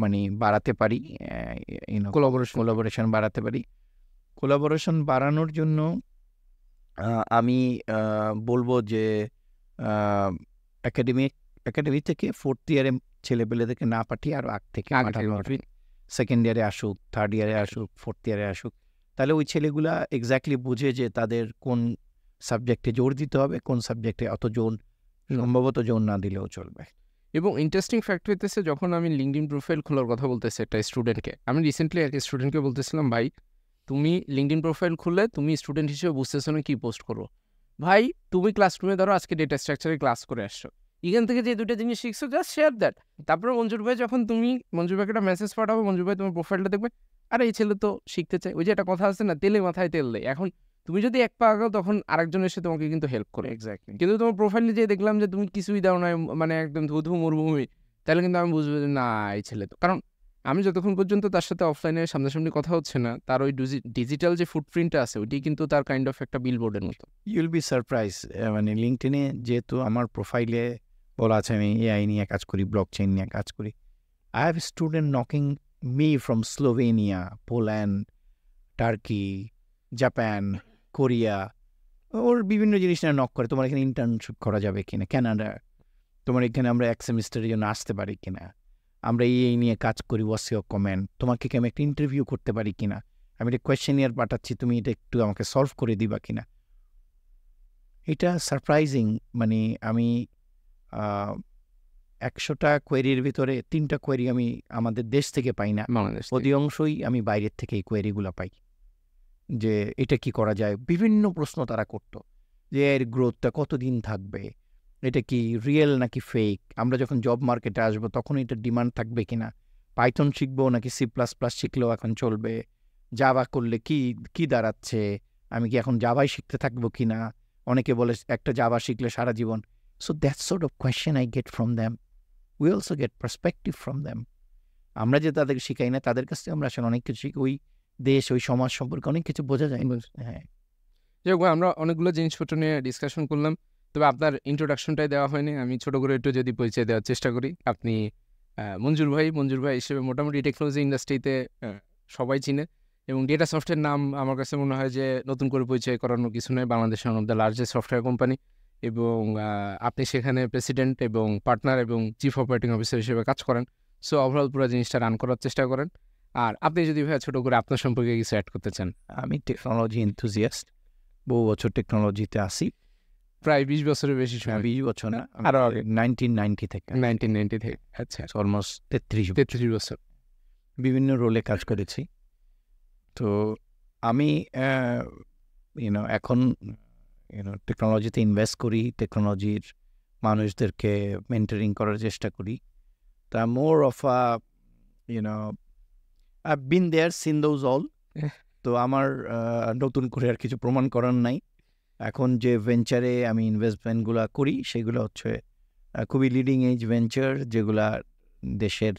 Speaker 1: মানে বাড়াতে পারি, কোলাবোরেশন বাড়াতে পারি। কোলাবোরেশন বাড়ানোর জন্য আমি বলবো যে একাডেমি থেকে 4th ইয়ারে ছেলেপেলেদেরকে না পাঠিয়ে আরও আগ থেকে সেকেন্ড ইয়ারে আসুক, 3rd ইয়ারে আসুক, 4th ইয়ারে আসুক, তাহলে ওই ছেলেগুলা এক্স্যাক্টলি বুঝে যে তাদের কোন সাবজেক্টে জোর দিতে হবে, কোন সাবজেক্টে অত জোর সম্ভবত জোর না দিলেও চলবে।
Speaker 2: এবং ইন্টারেস্টিং ফ্যাক্ট হইতেছে যখন আমি লিঙ্কডইন প্রোফাইল খোলার কথা বলতেছি একটা স্টুডেন্টকে, আমি রিসেন্টলি এক স্টুডেন্টকে বলতেছিলাম, ভাই তুমি লিঙ্কডইন প্রোফাইল খুললে তুমি স্টুডেন্ট হিসেবে বুঝতেছো না কী পোস্ট করো। ভাই তুমি ক্লাসরুমে ধরো আজকে ডেটা স্ট্রাকচারে ক্লাস করে আসছো, এখান থেকে যে দুটো জিনিস শিখছো জাস্ট শেয়ার দ্যাট। তারপরে মঞ্জুর ভাই যখন তুমি মঞ্জুর ভাইকে একটা মেসেজ পাঠাবো, মঞ্জুর ভাই তোমার প্রোফাইলটা দেখবে, আরে এই ছেলে তো শিখতে চায়। ওই যে একটা কথা আছে না, তেলে মাথায় তেল দেয়। এখন তুমি যদি এক পা আগাও তখন আরেকজন এসে তোমাকে কিন্তু হেল্প করে।
Speaker 1: এক্স্যাক্টলি।
Speaker 2: কিন্তু তোমার প্রোফাইলে যে দেখলাম যে তুমি কিছুই দাও না, মানে একদম ধুধু মরুভূমি, তাহলে কিন্তু আমি বুঝবো যে না এই ছেলে তো, কারণ আমি যতক্ষণ পর্যন্ত তার সাথে অফলাইনে সামনাসামনি কথা হচ্ছে না, তার ওই ডিজিটাল যে ফুটপ্রিন্টটা আছে ওইটি কিন্তু তার কাইন্ড অফ একটা বিলবোর্ডের মতো।
Speaker 1: ইউল বি সারপ্রাইজ, মানে লিঙ্কডইনে যেহেতু আমার প্রোফাইলে বলা আছে আমি এআই নিয়ে কাজ করি, ব্লক চেইন নিয়ে কাজ করি, I have student knocking me from Slovenia, Poland, Turkey, Japan, Korea, or বিভিন্ন জিনিস নিয়ে নক করে, তোমার এখানে ইন্টার্নশিপ করা যাবে কিনা, কানাডা, তোমার এখানে আমরা এক সেমিস্টারের জন্য আসতে পারি কিনা, আমরা এই নিয়ে কাজ করি, ওয়াটস ইওর কমেন্ট, তোমাকে কি আমি একটা ইন্টারভিউ করতে পারি কিনা, আমি একটা কোয়েশ্চেনিয়ার পাঠাচ্ছি, তুমি এটা একটু আমাকে সলভ করে দিবা কিনা। এটা সারপ্রাইজিং, মানে আমি 100টা কোয়েরির ভিতরে 3টা কোয়েরি আমি আমাদের দেশ থেকে পাই না,
Speaker 2: বাংলাদেশ
Speaker 1: অধিকাংশই আমি বাইরের থেকে এই কোয়েরিগুলো পাই, যে এটা কি করা যায়। বিভিন্ন প্রশ্ন তারা করতো, যে এর গ্রোথটা কতদিন থাকবে, এটা কি রিয়েল নাকি ফেক, আমরা যখন জব মার্কেটে আসবো তখন এটা ডিমান্ড থাকবে কিনা, পাইথন শিখবো নাকি C++ শিখলেও এখন চলবে, জাভা করলে কি কি দাঁড়াচ্ছে, আমি কি এখন জাভাই শিখতে থাকবো কিনা, অনেকে বলে একটা জাভা শিখলে সারা জীবন। So that sort of question I get from them, we also get perspective from them. আমরা যে তাদেরকে শিখাই না, তাদের কাছ থেকে আমরা আসলে অনেক কিছু শিখি, ওই দেশ ওই সমাজ সম্পর্কে অনেক কিছু বোঝা যায়। হ্যাঁ,
Speaker 2: যাই হোক, আমরা অনেকগুলো জিনিসপত্র নিয়ে ডিসকাশন করলাম, তবে আপনার ইন্ট্রোডাকশনটাই দেওয়া হয়নি। আমি ছোট করে একটু যদি পরিচয় দেওয়ার চেষ্টা করি। আপনি মঞ্জুর ভাই হিসেবে মোটামুটি টেকনোলজি ইন্ডাস্ট্রিতে সবাই চিনে, এবং ডেটা সফটওয়্যার নাম আমার কাছে মনে হয় যে নতুন করে পরিচয় করানোর কিছু নয়, বাংলাদেশের one of the largest software company, এবং আপনি সেখানে প্রেসিডেন্ট এবং পার্টনার এবং চিফ অপারেটিং অফিসার হিসেবে কাজ করেন। সো ওভারঅল পুরো জিনিসটা রান করার চেষ্টা করেন। আর আপনি যদি ভাই ছোট করে আপনার সম্পর্কে কিছু অ্যাড করতে চান।
Speaker 1: আমি টেকনোলজি এনথুজিয়াস্ট, বহু বছর টেকনোলজিতে আসি,
Speaker 2: প্রায় 20 বছরের বেশি সময়।
Speaker 1: 20 বছর না,
Speaker 2: আরো আগে
Speaker 1: 1990 থেকে।
Speaker 2: 1990 থেকে। আচ্ছা,
Speaker 1: অলমোস্ট
Speaker 2: 33 বছর।
Speaker 1: বিভিন্ন রোলে কাজ করেছি। তো আমি এখন টেকনোলজিতে ইনভেস্ট করি, টেকনোলজির মানুষদেরকে মেন্টরিং করার চেষ্টা করি। তা more of I been there, seen those all. তো আমার নতুন করে আর কিছু প্রমাণ করার নাই। এখন যে ভেঞ্চারে আমি ইনভেস্টমেন্টগুলো করি সেগুলো হচ্ছে খুবই লিডিং এজ ভেঞ্চার, যেগুলা দেশের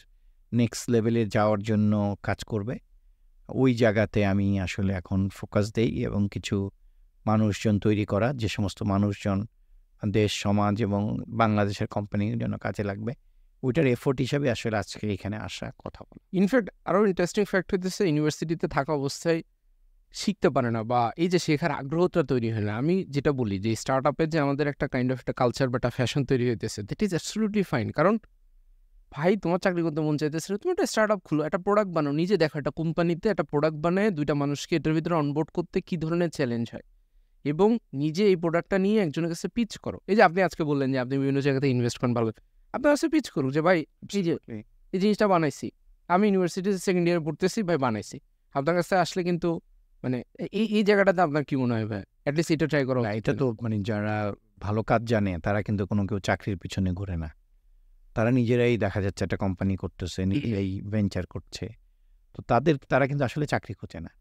Speaker 1: নেক্সট লেভেলে যাওয়ার জন্য কাজ করবে। ওই জায়গাতে আমি আসলে এখন ফোকাস দেই, এবং কিছু মানুষজন তৈরি করা, যে সমস্ত মানুষজন দেশ, সমাজ এবং বাংলাদেশের কোম্পানির জন্য কাজে লাগবে, ওইটার এফোর্ট হিসাবে আসলে আজকে এখানে আসা, কথা বলা।
Speaker 2: ইনফ্যাক্ট আরও ইন্টারেস্টিং ফ্যাক্ট হইতেছে ইউনিভার্সিটিতে থাকা অবস্থায় শিখতে পারে না, বা এই যে শেখার আগ্রহটা তৈরি হয় না। আমি যেটা বলি যে স্টার্ট আপের যে আমাদের একটা কাইন্ড অফ একটা কালচার বা একটা ফ্যাশন তৈরি হইতেছে, দ্যাট ইজ অ্যাবসলিউটলি ফাইন। কারণ ভাই তোমার চাকরি করতে মন চাইতেছিল, তুমি একটা স্টার্ট আপ খুলো, একটা প্রোডাক্ট বানাও, নিজে দেখো একটা কোম্পানিতে একটা প্রোডাক্ট বানায় 2টা মানুষকে এটার ভিতরে অনবোর্ড করতে কী ধরনের চ্যালেঞ্জ হয়, এবং নিজে এই প্রোডাক্টটা নিয়ে একজনের কাছে পিচ করো। এই যে আপনি আজকে বললেন যে আপনি বিভিন্ন জায়গাতে ইনভেস্ট করেন, ভালো, আপনার কাছে পিচ করুক যে ভাই এই জিনিসটা বানাইছি, আমি ইউনিভার্সিটিতে সেকেন্ড ইয়ারে পড়তেছি, ভাই বানাইছি। আপনার কাছে আসলে কিন্তু মানে এই জায়গাটাতে আপনার কি মনে হয় ভাই, অ্যাটলিস্ট এটা ট্রাই করো।
Speaker 1: এটা তো মানে যারা ভালো কাজ জানে তারা কিন্তু কোনো কেউ চাকরির পিছনে ঘুরে না, তারা নিজেরাই দেখা যাচ্ছে একটা কোম্পানি করতেছে, নিজেরাই ভেঞ্চার করছে। তো তারা কিন্তু আসলে চাকরি খোঁজে না।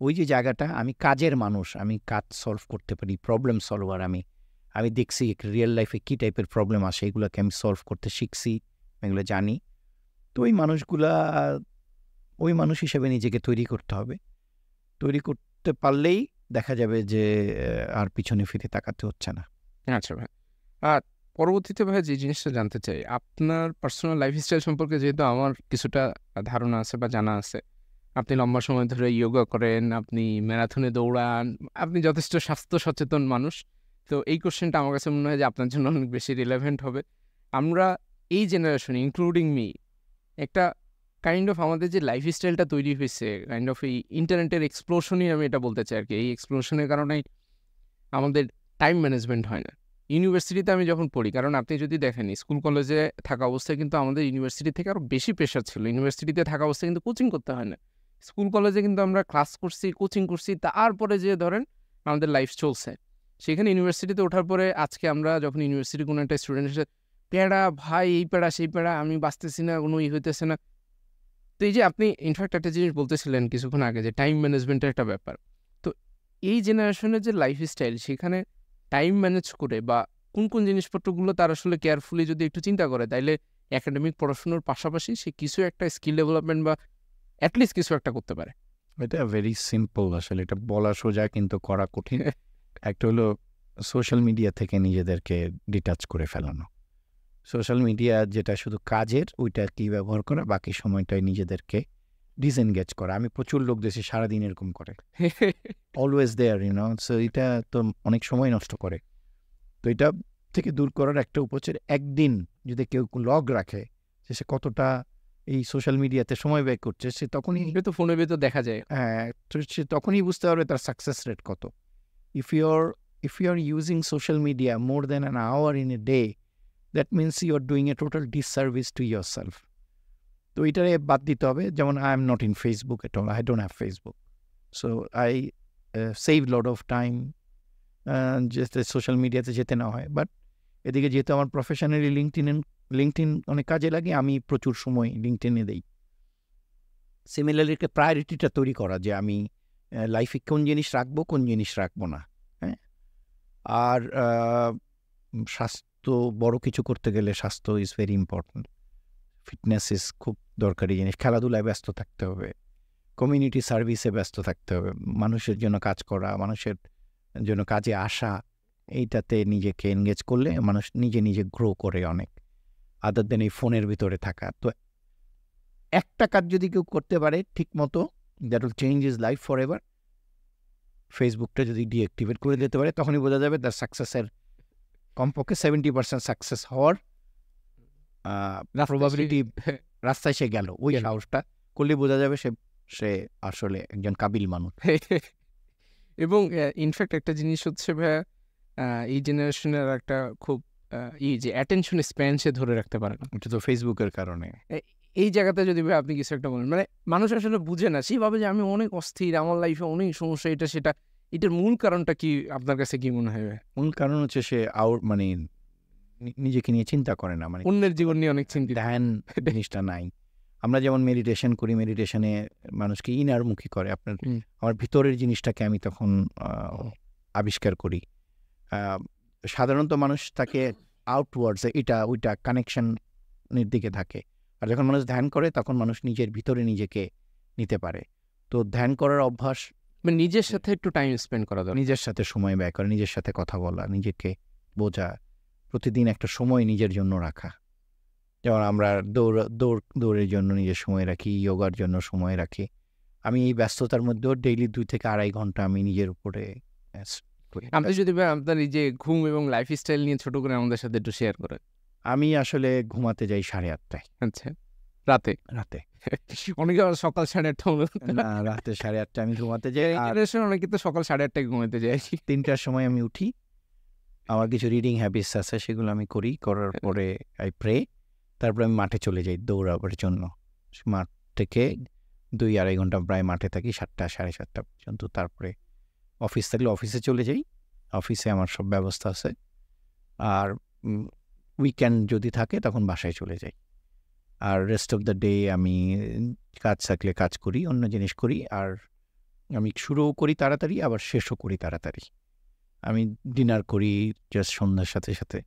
Speaker 1: ওই যে জায়গাটা, আমি কাজের মানুষ, আমি কাজ সলভ করতে পারি, প্রবলেম সলভার। আমি দেখছি রিয়েল লাইফে কী টাইপের প্রবলেম আসে, এগুলোকে আমি সলভ করতে শিখছি, এগুলো জানি। তো ওই মানুষ হিসেবে নিজেকে তৈরি করতে হবে। তৈরি করতে পারলেই দেখা যাবে যে আর পিছনে ফিরে তাকাতে হচ্ছে না।
Speaker 2: আচ্ছা ভাই, আর পরবর্তীতে ভাই যে জিনিসটা জানতে চাই, আপনার পার্সোনাল লাইফস্টাইল সম্পর্কে যেহেতু আমার কিছুটা ধারণা আছে বা জানা আছে, আপনি লম্বা সময় ধরে যোগা করেন, আপনি ম্যারাথনে দৌড়ান, আপনি যথেষ্ট স্বাস্থ্য সচেতন মানুষ। তো এই কোশ্চেনটা আমার কাছে মনে হয় যে আপনার জন্য অনেক বেশি রিলেভেন্ট হবে। আমরা এই জেনারেশনে, ইনক্লুডিং মি, একটা কাইন্ড অফ আমাদের যে লাইফস্টাইলটা তৈরি হয়েছে, কাইন্ড অফ এই ইন্টারনেটের এক্সপ্লোশনই আমি এটা বলতে চাই আর কি। এই এক্সপ্লোশনের কারণেই আমাদের টাইম ম্যানেজমেন্ট হয় না। ইউনিভার্সিটিতে আমি যখন পড়ি, কারণ আপনি যদি দেখেন স্কুল কলেজে থাকা অবস্থায় কিন্তু আমাদের ইউনিভার্সিটি থেকে আরও বেশি প্রেশার ছিল। ইউনিভার্সিটিতে থাকা অবস্থায় কিন্তু কোচিং করতে হয় না। স্কুল কলেজে কিন্তু আমরা ক্লাস করছি, কোচিং করছি, তারপরে যে ধরেন আমাদের লাইফ চলছে। সেখানে ইউনিভার্সিটিতে ওঠার পরে আজকে আমরা যখন ইউনিভার্সিটির কোনো একটা স্টুডেন্ট এসে প্যাড়া ভাই, এই প্যাড়া সেই প্যাড়া, আমি বাঁচতেছি না, কোনো হইতেছে না। তো এই যে আপনি ইনফ্যাক্ট একটা জিনিস বলতেছিলেন কিছুক্ষণ আগে যে টাইম ম্যানেজমেন্টের একটা ব্যাপার। তো এই জেনারেশনের যে লাইফস্টাইল, সেখানে টাইম ম্যানেজ করে বা কোন জিনিসপত্রগুলো তার আসলে কেয়ারফুলি যদি একটু চিন্তা করে, তাইলে একাডেমিক পড়াশোনার পাশাপাশি সে কিছু একটা স্কিল ডেভেলপমেন্ট বা অ্যাটলিস্ট কিছু একটা করতে পারে।
Speaker 1: এটা ভেরি সিম্পল, আসলে এটা বলা সোজা কিন্তু করা কঠিন। একটা হলো সোশ্যাল মিডিয়া থেকে নিজেদেরকে ডিটাচ করে ফেলানো। সোশ্যাল মিডিয়া যেটা শুধু কাজের, ওইটা কি ব্যবহার করা, বাকি সময়টাই নিজেদেরকে ডিসএনগেজ করা। আমি প্রচুর লোক দেখছি সারাদিন এরকম করে, অলওয়েজ দেয়ার, সো এটা তো অনেক সময় নষ্ট করে। তো এটা থেকে দূর করার একটা উপচার, একদিন যদি কেউ লগ রাখে যে সে কতটা এই সোশ্যাল মিডিয়াতে সময় ব্যয় করছে, সে তখনই
Speaker 2: তো ফোনের ভেতর দেখা যায়।
Speaker 1: হ্যাঁ, তো সে তখনই বুঝতে পারবে তার সাকসেস রেট কত। If you are using social media more than an hour in a day, that means you are doing a total disservice to yourself. তো এটারে বাদ দিতে হবে। যেমন I am not in Facebook at all, I don't have Facebook, so I save lot of time যেতে social মিডিয়াতে যেতে না হয়। বাট এদিকে যেহেতু আমার প্রফেশনালি লিঙ্কডইন অনেক কাজে লাগে, আমি প্রচুর সময় লিঙ্কডইনে দিই। সিমিলারলি একটা প্রায়োরিটিটা তৈরি করা যে আমি লাইফে কোন জিনিস রাখবো, কোন জিনিস রাখবো না। হ্যাঁ, আর স্বাস্থ্য, বড় কিছু করতে গেলে স্বাস্থ্য is very important. Fitness is খুব দরকারি জিনিস। খেলাধুলায় ব্যস্ত থাকতে হবে, কমিউনিটি সার্ভিসে ব্যস্ত থাকতে হবে, মানুষের জন্য কাজ করা, মানুষের জন্য কাজে আসা, এইটাতে নিজেকে এনগেজ করলে মানুষ নিজে গ্রো করে অনেক, আদার দেন এই ফোনের ভিতরে থাকা। তো একটা কাজ যদি কেউ করতে পারে ঠিক মতো, that will change is life for ever. ফেসবুকটা যদি ডিঅ্যাক্টিভেট করে দিতে পারে, তখনই বোঝা যাবে তার সাকসেসের কমপক্ষে 70% সাকসেস হওয়ার প্রবাবিলিটি। রাস্তায় সে গেল, ওই সাহসটা করলে বোঝা যাবে সে আসলে একজন কাবিল মানুষ।
Speaker 2: এবং ইনফ্যাক্ট একটা জিনিস হচ্ছে ভাইয়া, এই জেনারেশনের একটা খুব যে অ্যাটেনশন স্প্যান সে ধরে রাখতে পারে না।
Speaker 1: এটা তো ফেসবুকের কারণে।
Speaker 2: এই জায়গাতে যদি ভাই আপনি কিছু একটা বলেন, মানে মানুষ আসলে বুঝে না, সেইভাবে যে আমি অনেক অস্থির, আমার লাইফে অনেক সমস্যা, এটা সেটা, এটার মূল কারণটা কি আপনার কাছে কি মনে হয়?
Speaker 1: মূল কারণ হচ্ছে সে মানে নিজেকে নিয়ে চিন্তা করে না, মানে
Speaker 2: অন্যের জীবন নিয়ে অনেক চিন্তিত।
Speaker 1: ধ্যান জিনিসটা নাই। আমরা যেমন মেডিটেশন করি, মেডিটেশনে মানুষকে ইনারমুখী করে। আমার ভিতরের জিনিসটাকে আমি তখন আবিষ্কার করি। সাধারণত মানুষ তাকে আউটওয়ার্ডস এটা ওইটা কানেকশনের দিকে থাকে, আর যখন মানুষ ধ্যান করে তখন মানুষ নিজের ভিতরে নিজেকে নিতে পারে। তো ধ্যান করার অভ্যাস,
Speaker 2: মানে নিজের সাথে একটু টাইম স্পেন্ড করা দরকার,
Speaker 1: নিজের সাথে সময় ব্যয় করা, নিজের সাথে কথা বলা, নিজেকে বোঝা, প্রতিদিন একটা সময় নিজের জন্য রাখা। যেমন আমরা দৌড়ের জন্য নিজের সময় রাখি, যোগার জন্য সময় রাখি। আমি এই ব্যস্ততার মধ্যেও ডেইলি 2 থেকে 2.5 ঘন্টা আমি নিজের উপরে।
Speaker 2: আপনি যদি আপনার এই যে ঘুম এবং লাইফস্টাইল নিয়ে ছোট করে আমাদের সাথে একটু শেয়ার করেন।
Speaker 1: আমি আসলে ঘুমাতে যাই 8:30টায়।
Speaker 2: আচ্ছা, রাতে? অনেকে সকাল 8:30।
Speaker 1: না, রাতে 8:30টায় আমি ঘুমাতে যাই। আর
Speaker 2: অনেকে তো সকাল 8:30টায় ঘুমাতে যায়।
Speaker 1: 3টার সময় আমি উঠি। আমার কিছু রিডিং হ্যাবিটস আছে, সেগুলো আমি করার পরে আই প্রে। তারপরে আমি মাঠে চলে যাই দৌড়াবার জন্য। মাঠ থেকে 2-2.5 ঘন্টা প্রায় মাঠে থাকি, 7টা 7:30 পর্যন্ত। তারপরে অফিস থাকলে অফিসে চলে যাই, অফিসে আমার সব ব্যবস্থা আছে। আর উইকেন্ড যদি থাকে তখন বাসায় চলে যাই। আর রেস্ট অফ দ্য ডে আমি কাজ থাকলে কাজ করি, অন্য জিনিস করি। আর আমি শুরুও করি তাড়াতাড়ি, আবার শেষও করি তাড়াতাড়ি। আমি ডিনার করি জাস্ট সন্ধ্যার সাথে সাথে।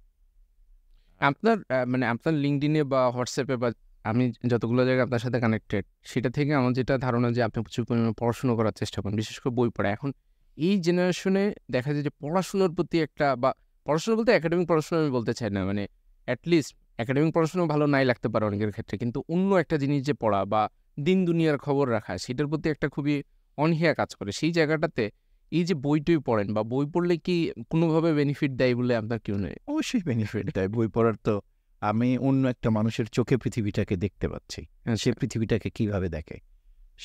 Speaker 2: আপনার মানে আপনার লিঙ্কডইনে বা হোয়াটসঅ্যাপে বা আমি যতগুলো জায়গায় আপনার সাথে কানেক্টেড, সেটা থেকে আমার যেটা ধারণা যে আপনি প্রচুর পরিমাণে পড়াশুনো করার চেষ্টা করেন, বিশেষ করে বই পড়া। এখন এই জেনারেশনে দেখা যায় যে পড়াশোনার প্রতি একটা, বা পড়াশোনা বলতে একাডেমিক পড়াশোনা আমি বলতে চাই না, মানে অ্যাটলিস্ট একাডেমিক পড়াশোনা ভালো নাই লাগতে পারে অনেকের ক্ষেত্রে, কিন্তু অন্য একটা জিনিস যে পড়া বা দিন দুনিয়ার খবর রাখা, সেটার প্রতি একটা খুবই অনীহা কাজ করে। সেই জায়গাটাতে এই যে বই পড়েন বা বই পড়লে কি কোনোভাবে বেনিফিট দেয় বলে আপনার কি মনে হয়?
Speaker 1: অবশ্যই বেনিফিট দেয় বই পড়ার। তো আমি অন্য একটা মানুষের চোখে পৃথিবীটাকে দেখতে পাচ্ছি, সে পৃথিবীটাকে কিভাবে দেখে,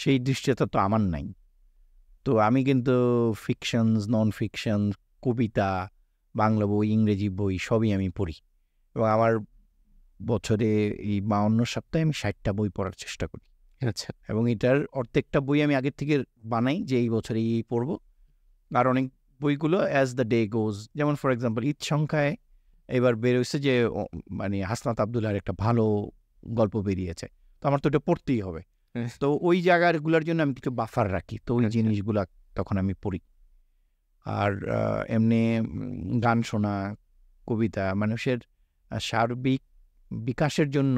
Speaker 1: সেই দৃশ্যটা তো আমার নাই। তো আমি কিন্তু ফিকশনস, নন ফিকশন, কবিতা, বাংলা বই, ইংরেজি বই সবই আমি পড়ি। এবং আমার বছরে এই 52 সপ্তাহে আমি 60টা বই পড়ার চেষ্টা করি।
Speaker 2: আচ্ছা,
Speaker 1: এবং এটার অর্ধেকটা বই আমি আগের থেকে বানাই যে এই বছরে এই পড়বো। আর অনেক বইগুলো অ্যাজ দ্য ডে গোজ, যেমন ফর এক্সাম্পল ঈদ সংখ্যায় এবার বেরোচ্ছে যে মানে হাসনাত আবদুল্লাহর একটা ভালো গল্প বেরিয়েছে, তো আমার তো ওটা পড়তেই হবে।
Speaker 2: হ্যাঁ।
Speaker 1: তো ওই জায়গাগুলোর জন্য আমি কিছু বাফার রাখি, তো ওই
Speaker 2: আচ্ছা।
Speaker 1: জিনিসগুলা তখন আমি পড়ি। আর এমনি গান শোনা, কবিতা, মানুষের সার্বিক বিকাশের জন্য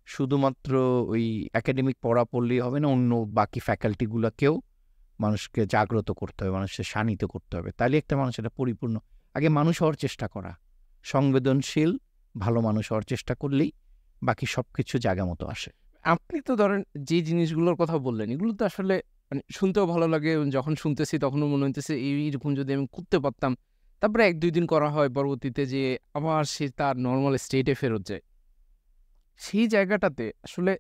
Speaker 1: শুধুমাত্র ওই একাডেমিক পড়া পড়লেই হবে না, অন্য বাকি ফ্যাকাল্টিগুলোকেও মানুষকে জাগ্রত করতে হবে, মানুষকে শানিত করতে হবে, তাহলে একটা মানুষ এটা পরিপূর্ণ। আগে মানুষ হওয়ার চেষ্টা করা, সংবেদনশীল ভালো মানুষ হওয়ার চেষ্টা করলেই বাকি সব কিছু জায়গা মতো আসে।
Speaker 2: আপনি তো ধরেন যে জিনিসগুলোর কথা বললেন, এগুলো তো আসলে মানে শুনতেও ভালো লাগে, যখন শুনতেছি তখনও মনে হইতেছে এইরকম যদি আমি করতে পারতাম। তারপরে 1-2 দিন করা হয়, পরবর্তীতে যে আবার সে তার নর্মাল স্টেটে ফেরত যায়। সেই জায়গাটাতে আসলে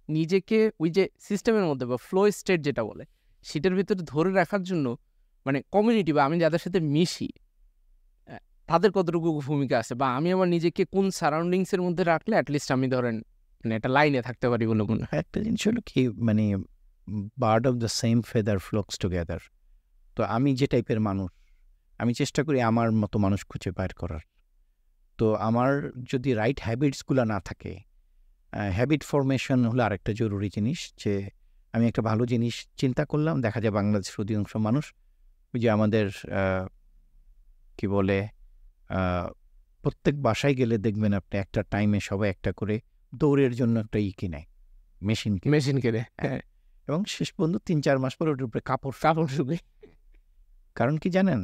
Speaker 2: নিজেকে ওই যে সিস্টেমের মধ্যে বা ফ্লো স্টেট যেটা বলে, সেটার ভিতরে ধরে রাখার জন্য মানে কমিউনিটি বা আমি যাদের সাথে মিশি, তাদের কতটুকু ভূমিকা আছে, বা আমি আমার নিজেকে কোন সারাউন্ডিংসের মধ্যে রাখলে অ্যাটলিস্ট আমি ধরেন মানে একটা লাইনে থাকতে পারি বলে মনে হয়।
Speaker 1: একটা জিনিস হলো কি, মানে bird of the same feather flocks together. তো আমি যে টাইপের মানুষ, আমি চেষ্টা করি আমার মতো মানুষ খুঁজে বের করার। তো আমার যদি রাইট হ্যাবিটসগুলো না থাকে, হ্যাবিট ফরমেশন হলো আরেকটা জরুরি জিনিস। যে আমি একটা ভালো জিনিস চিন্তা করলাম, দেখা যায় বাংলাদেশের অধিকাংশ মানুষ ওই যে আমাদের কি বলে প্রত্যেক বাসায় গেলে দেখবেন আপনি একটা টাইমে সবাই একটা করে দৌড়ের জন্য একটা কিনে, মেশিন কিনে,
Speaker 2: মেশিন কেনে,
Speaker 1: হ্যাঁ। এবং শেষ পর্যন্ত 3-4 মাস পরে ওটার উপরে কাপড় শুকে। কারণ কি জানেন,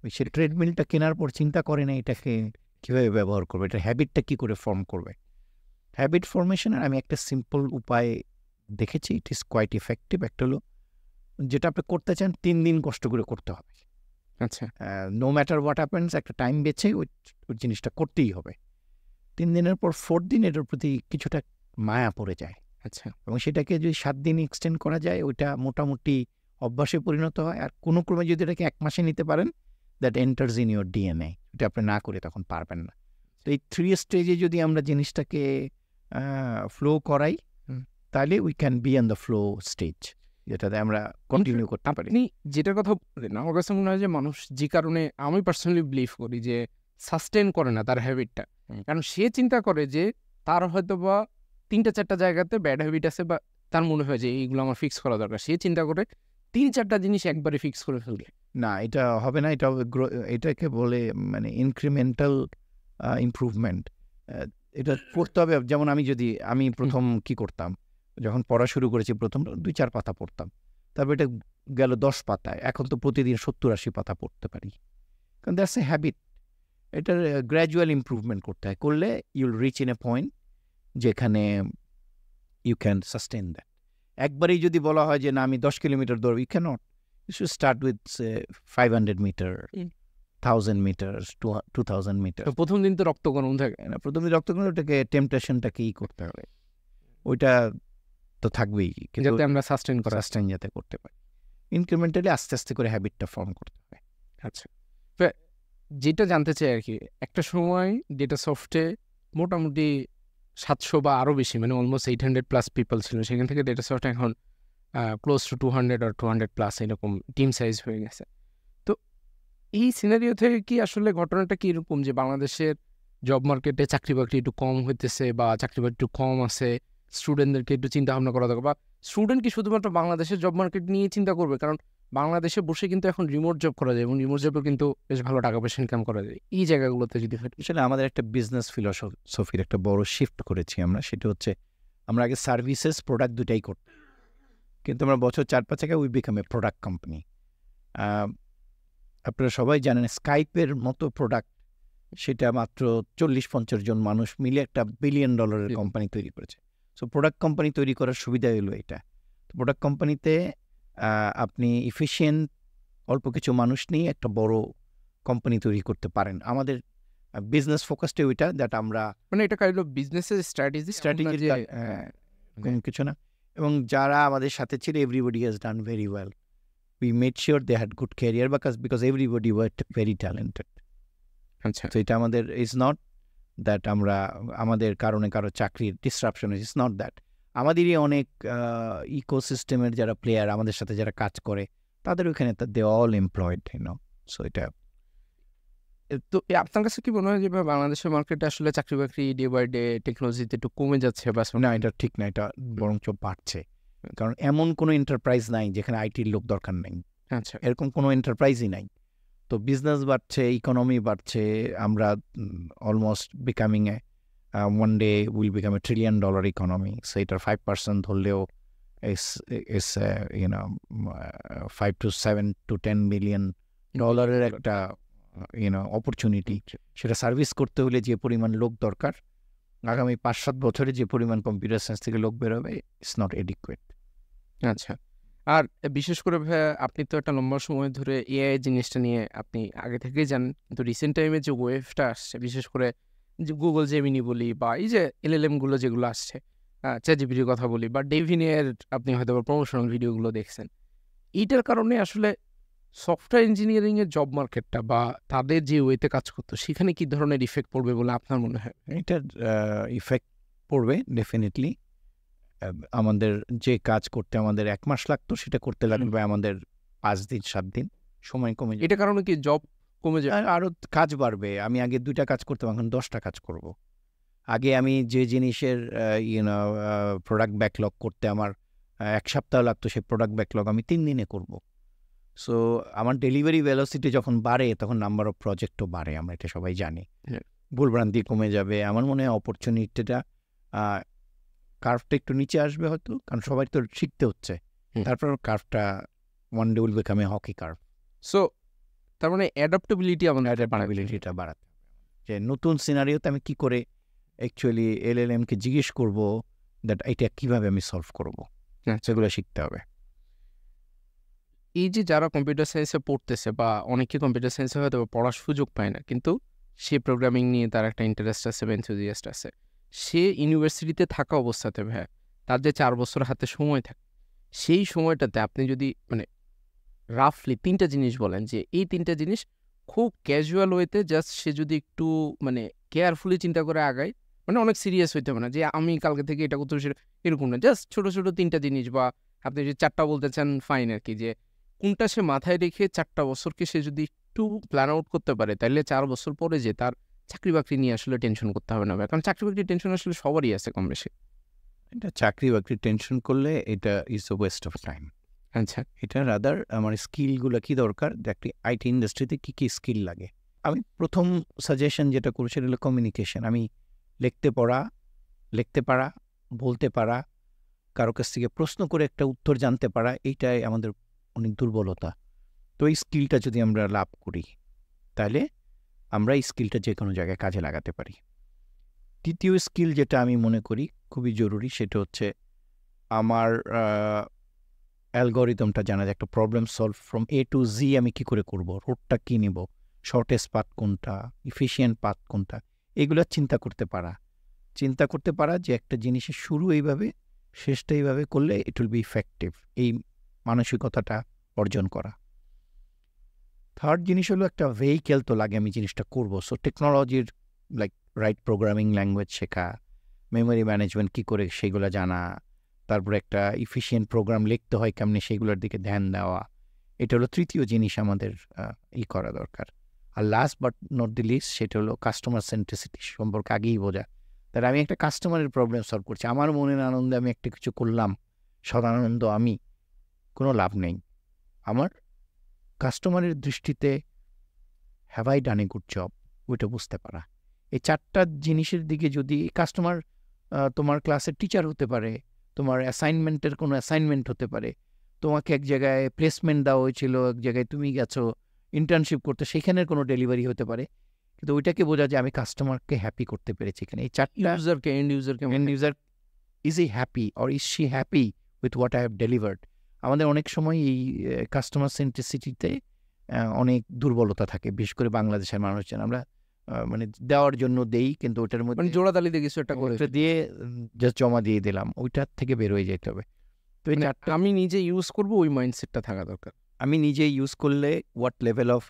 Speaker 1: ওই সে ট্রেডমিলটা কেনার পর চিন্তা করে না এটাকে কীভাবে ব্যবহার করবে, এটা হ্যাবিটটা কী করে ফর্ম করবে। হ্যাবিট ফর্মেশনের আমি একটা সিম্পল উপায় দেখেছি, ইট ইজ কোয়াইট ইফেক্টিভ। একটা হলো, যেটা আপনি করতে চান 3 দিন কষ্ট করে করতে হবে।
Speaker 2: আচ্ছা,
Speaker 1: নো ম্যাটার হোয়াট হ্যাপেন্স, একটা টাইম বেছে ওই জিনিসটা করতেই হবে। 3 দিনের পর 4th দিন এটার প্রতি কিছুটা মায়া পড়ে যায়।
Speaker 2: আচ্ছা,
Speaker 1: এবং সেটাকে যদি 7 দিন এক্সটেন্ড করা যায়, ওইটা মোটামুটি অভ্যাসে পরিণত হয়। আর কোনো ক্রমে যদি এটাকে 1 মাসে নিতে পারেন, that enters in your DNA. এটা আপনি না করে তখন পারবেন না। তো এই 3 স্টেজে যদি আমরা জিনিসটাকে ফ্লো করাই, তাহলে we can be on the flow stage, যেটাতে আমরা কন্টিনিউ করতে পারি।
Speaker 2: আপনি যেটার কথা বললেন আমার কাছে মনে হয় যে মানুষ যে কারণে আমি পার্সোনালি বিলিভ করি যে সাস্টেন করে না তার হ্যাবিটটা, কারণ সে চিন্তা করে যে তার হয়তো বা 3-4টা জায়গাতে ব্যাড হ্যাবিট আছে, বা তার মনে হয় যে এইগুলো আমার ফিক্স করা দরকার, সে চিন্তা করে 3-4টা জিনিস একবারে ফিক্স করে ফেলবে।
Speaker 1: না, এটা হবে না। এটা হবে এটাকে বলে মানে ইনক্রিমেন্টাল ইমপ্রুভমেন্ট। এটা করতে হবে। যেমন আমি প্রথম কি করতাম, যখন পড়া শুরু করেছি প্রথম 2-4 পাতা পড়তাম, তারপর এটা গেল 10 পাতায়, এখন তো প্রতিদিন 70-80 পাতা পড়তে পারি। কারণ দ্যাটস এ হ্যাবিট। এটার গ্র্যাজুয়াল ইমপ্রুভমেন্ট করতে হয়, করলে you'll reach in a point যেখানে ইউ ক্যান সাস্টেন দ্যাট। একবারেই যদি বলা হয় যে না আমি 10 কিলোমিটার দৌড়ব, you can't. You should start with, say, 500 meter, 1000 meters, 2000 meters.
Speaker 2: তো প্রথম দিন তো রক্ত গরম থাকে,
Speaker 1: প্রথমে রক্তকণিকা, ওটাকে টেম্পটেশনটাকে করতে হবে, ওইটা তো থাকবেই,
Speaker 2: যাতে আমরা সাস্টেন করা
Speaker 1: সাস্টেন যাতে করতে পারি। ইনক্রিমেন্টালি আস্তে আস্তে করে হ্যাবিটটা ফর্ম করতে হবে।
Speaker 2: আচ্ছা, যেটা জানতে চাই আর কি, একটা সময় ডেটা সফটে মোটামুটি 700 বা আরও বেশি, মানে অলমোস্ট 800+ পিপল ছিল, সেখান থেকে ডেটা সফট এখন ক্লোজ টু 200 or 200+ এরকম টিম সাইজ হয়ে গেছে। তো এই সিনারিও থেকে কি আসলে ঘটনাটা কি এরকম যে বাংলাদেশের জব মার্কেটে চাকরি বাকরি একটু কম হইতেছে, বা চাকরি বাকরি একটু কম আছে, স্টুডেন্টদেরকে একটু চিন্তা ভাবনা করা দরকার, বা স্টুডেন্ট কি শুধুমাত্র বাংলাদেশের জব মার্কেট নিয়ে চিন্তা করবে? কারণ বাংলাদেশে বসে কিন্তু এখন রিমোট জব করা যায়, এবং রিমোট জবে কিন্তু বেশ ভালো টাকা পয়সা ইনকাম করা যায়। এই জায়গাগুলোতে যদি
Speaker 1: আসলে আমাদের একটা বিজনেস ফিলসফির একটা বড় শিফট করেছি আমরা, সেটা হচ্ছে আমরা আগে সার্ভিসেস প্রোডাক্ট দুটাই করতাম, কিন্তু আমরা বছর 4-5 আগে we become a product company. আপনারা সবাই জানেন স্কাইপের মতো প্রোডাক্ট, সেটা মাত্র 40-50 জন মানুষ মিলে একটা $1 বিলিয়ন কোম্পানি তৈরি করেছে। সো প্রোডাক্ট কোম্পানি তৈরি করার সুবিধা হলো এটা। তো প্রোডাক্ট কোম্পানিতে আপনি ইফিশিয়েন্ট অল্প কিছু মানুষ নিয়ে একটা বড় কোম্পানি তৈরি করতে পারেন। আমাদের বিজনেস ফোকাসটা ওইটা, দ্যাট আমরা
Speaker 2: মানে এটা কাইন্ড অফ বিজনেসের স্ট্র্যাটেজি
Speaker 1: কোনো কিছু না। এবং যারা আমাদের সাথে ছিল, everybody has done very well. We made sure they had good career because everybody were very talented.
Speaker 2: আচ্ছা
Speaker 1: তো এটা আমাদের ইজ নট দ্যাট আমরা আমাদের কারণে কারো চাকরির ডিসরাপশন ইজ নট দ্যাট, আমাদেরই অনেক ইকোসিস্টেমের যারা প্লেয়ার আমাদের সাথে যারা কাজ করে তাদের ওইখানে দে অল এমপ্লয়েড, সো এটা
Speaker 2: তো আপনার কাছে কি মনে হয় যে বাংলাদেশের মার্কেটে আসলে চাকরি বাকরি ডে বাই ডে টেকনোলজিতে একটু কমে যাচ্ছে বা
Speaker 1: না, এটা ঠিক না, এটা বরঞ্চ বাড়ছে। কারণ এমন কোনো এন্টারপ্রাইজ নাই যেখানে আইটির লোক দরকার নেই,
Speaker 2: আচ্ছা
Speaker 1: এরকম কোনো এন্টারপ্রাইজই নাই। তো বিজনেস বাড়ছে, ইকোনমি বাড়ছে, আমরা almost becoming A one day will become A $1 trillion economy. So এটার 5% ধরলেও ইস 5 to 7 to 10 মিলিয়ন ডলারের একটা অপরচুনিটি। সেটা সার্ভিস করতে হলে যে পরিমাণ লোক দরকার, আগামী 5-7 বছরে যে পরিমাণ কম্পিউটার সায়েন্স থেকে লোক বেরোবে, ইটস নট এডিকুয়েট।
Speaker 2: আচ্ছা, আর বিশেষ করে ভাইয়া আপনি তো একটা লম্বা সময় ধরে এআই জিনিসটা নিয়ে আপনি আগে থেকেই জানেন, কিন্তু রিসেন্ট টাইমে যে ওয়েভটা আসছে, বিশেষ করে যে গুগল জেমিনি বলি বা এই যে এলএলএম গুলো যেগুলো আসছে, চ্যাটজিপিটির কথা বলি বা ডেভিনের আপনি হয়তো প্রমোশনাল ভিডিওগুলো দেখছেন, এইটার কারণে আসলে সফটওয়্যার ইঞ্জিনিয়ারিং এর জব মার্কেটটা বা তাদের যে ওয়েতে কাজ করতো সেখানে কি ধরনের ইফেক্ট পড়বে বলে আপনার মনে হয়?
Speaker 1: এটার ইফেক্ট পড়বে ডেফিনেটলি। আমাদের যে কাজ করতে আমাদের 1 মাস লাগতো, সেটা করতে লাগবে আমাদের 5 দিন 7 দিন, সময় কমে যাবে।
Speaker 2: এটা কারণে কি জব কমে যায়?
Speaker 1: আরও কাজ বাড়বে। আমি আগে 2টা কাজ করতাম, এখন 10টা কাজ করব। আগে আমি যে জিনিসের প্রোডাক্ট ব্যাকলগ করতে আমার 1 সপ্তাহ লাগতো, সেই প্রোডাক্ট ব্যাকলগ আমি 3 দিনে করব। সো আমার ডেলিভারি ভেলোসিটি যখন বাড়ে তখন নাম্বার অফ প্রজেক্টও বাড়ে, আমরা এটা সবাই জানি। ভুলভ্রান্তি কমে যাবে। আমার মনে হয় অপরচুনিটিটা কার্ভটা একটু নিচে আসবে হয়তো, কারণ সবাই তো শিখতে হচ্ছে। তারপর কার্ভটা one day will become a hockey curve.
Speaker 2: So তার মানে অ্যাডাপ্টেবিলিটি আমাদের
Speaker 1: অ্যাডাপ্টেবিলিটিটা বাড়াতে হবে, যে নতুন সিনারিওতে আমি কি করে অ্যাকচুয়ালি এলএলএমকে জিজ্ঞেস করব দ্যাট এটা কীভাবে আমি সলভ করব, সেগুলো শিখতে হবে।
Speaker 2: এই যে যারা কম্পিউটার সায়েন্সে পড়তেছে বা অনেকে কম্পিউটার সায়েন্সে হয়তো পড়ার সুযোগ পায় না, কিন্তু সে প্রোগ্রামিং নিয়ে তার একটা ইন্টারেস্ট আছে বা এনথুজিয়াস্ট আছে, সে ইউনিভার্সিটিতে থাকা অবস্থাতে ভাইয়া তার যে 4 বছর হাতে সময় থাকে, সেই সময়টাতে আপনি যদি মানে রাফলি 3টা জিনিস বলেন যে এই 3টা জিনিস খুব ক্যাজুয়াল ওয়েতে জাস্ট সে যদি একটু মানে কেয়ারফুলি চিন্তা করে আগায়, মানে অনেক সিরিয়াস হইতে হবে না যে আমি কালকে থেকে এটা করতে সেটা, এরকম না, জাস্ট ছোটো ছোটো 3টা জিনিস, বা আপনি যদি 4টা বলতে চান ফাইন আর কি, যে কোনটা সে মাথায় রেখে 4টা বছরকে সে যদি একটু প্ল্যান আউট করতে পারে, তাহলে 4 বছর পরে যে তার চাকরি বাকরি নিয়ে আসলে টেনশন করতে হবে না, কারণ চাকরি বাকরির টেনশন আসলে সবারই আছে কম বেশি।
Speaker 1: এটা চাকরি বাকরি টেনশন করলে এটা is the West of time.
Speaker 2: আচ্ছা,
Speaker 1: এটা রাদার আমার স্কিলগুলো কি দরকার, একটি আইটি ইন্ডাস্ট্রিতে কী কী স্কিল লাগে। আমি প্রথম সাজেশন যেটা করি সেটা হলো কমিউনিকেশন। আমি লিখতে পারা, বলতে পারা, কারো কাছ থেকে প্রশ্ন করে একটা উত্তর জানতে পারা, এইটাই আমাদের অনেক দুর্বলতা। তো এই স্কিলটা যদি আমরা লাভ করি তাহলে আমরা এই স্কিলটা যে কোনো জায়গায় কাজে লাগাতে পারি। দ্বিতীয় স্কিল যেটা আমি মনে করি খুবই জরুরি, সেটা হচ্ছে আমার অ্যালগরিদমটা জানা, যায় একটা problem solve from A to Z আমি কী করে করব, রোডটা কী নেব, শর্টেস্ট পাথ কোনটা, ইফিশিয়েন্ট পাথ কোনটা, এগুলো চিন্তা করতে পারা যে একটা জিনিসের শুরু এইভাবে শেষটা এইভাবে করলে ইট উইল বি ইফেক্টিভ, এই মানসিকতাটা অর্জন করা। থার্ড জিনিস হলো একটা ভেহিকেল তো লাগে আমি জিনিসটা করব। সো টেকনোলজির লাইক রাইট প্রোগ্রামিং ল্যাঙ্গুয়েজ শেখা, মেমোরি ম্যানেজমেন্ট কী করে সেগুলো জানা, তারপরে একটা ইফিশিয়েন্ট প্রোগ্রাম লিখতে হয় কেমনি সেগুলোর দিকে ধ্যান দেওয়া। এটা হলো তৃতীয় জিনিস আমাদের করা দরকার। আর last but not the least, সেটা হলো কাস্টমার সেন্ট্রিসিটি সম্পর্কে আগেই বোঝা। তাহলে আমি একটা কাস্টমারের প্রবলেম সলভ করছি, আমার মনের আনন্দে আমি একটা কিছু করলাম, সদানন্দ আমি, কোনো লাভ নেই। আমার কাস্টমারের দৃষ্টিতে have I done a good job, ওইটা বুঝতে পারা। এই 4টা জিনিসের দিকে যদি কাস্টমার তোমার ক্লাসের টিচার হতে পারে, তোমার অ্যাসাইনমেন্টের কোনো অ্যাসাইনমেন্ট হতে পারে, তোমাকে এক জায়গায় প্লেসমেন্ট দেওয়া হয়েছিল, এক জায়গায় তুমি গেছো ইন্টার্নশিপ করতে, সেখানের কোনো ডেলিভারি হতে পারে, কিন্তু ওইটাকে বোঝা যে আমি কাস্টমারকে হ্যাপি করতে পেরেছি এখানে। এই 4টা and user is E happy or is she happy with what I have delivered. আমাদের অনেক সময় এই কাস্টমার সেন্ট্রিসিটিতে অনেক দুর্বলতা থাকে, বিশেষ করে বাংলাদেশের মানুষজন। আমরা মানে দেওয়ার জন্য দেই, কিন্তু ওটার মধ্যে
Speaker 2: জোড়াতালি দিয়ে কিছু একটা করে
Speaker 1: দিয়ে জাস্ট জমা দিয়ে দিলাম, ওইটার থেকে বের হয়ে যেতে হবে। তো এই 4টা
Speaker 2: আমি নিজে ইউজ করব, ওই মাইন্ডসেটটা থাকা দরকার।
Speaker 1: আমি নিজে ইউজ করলে what level of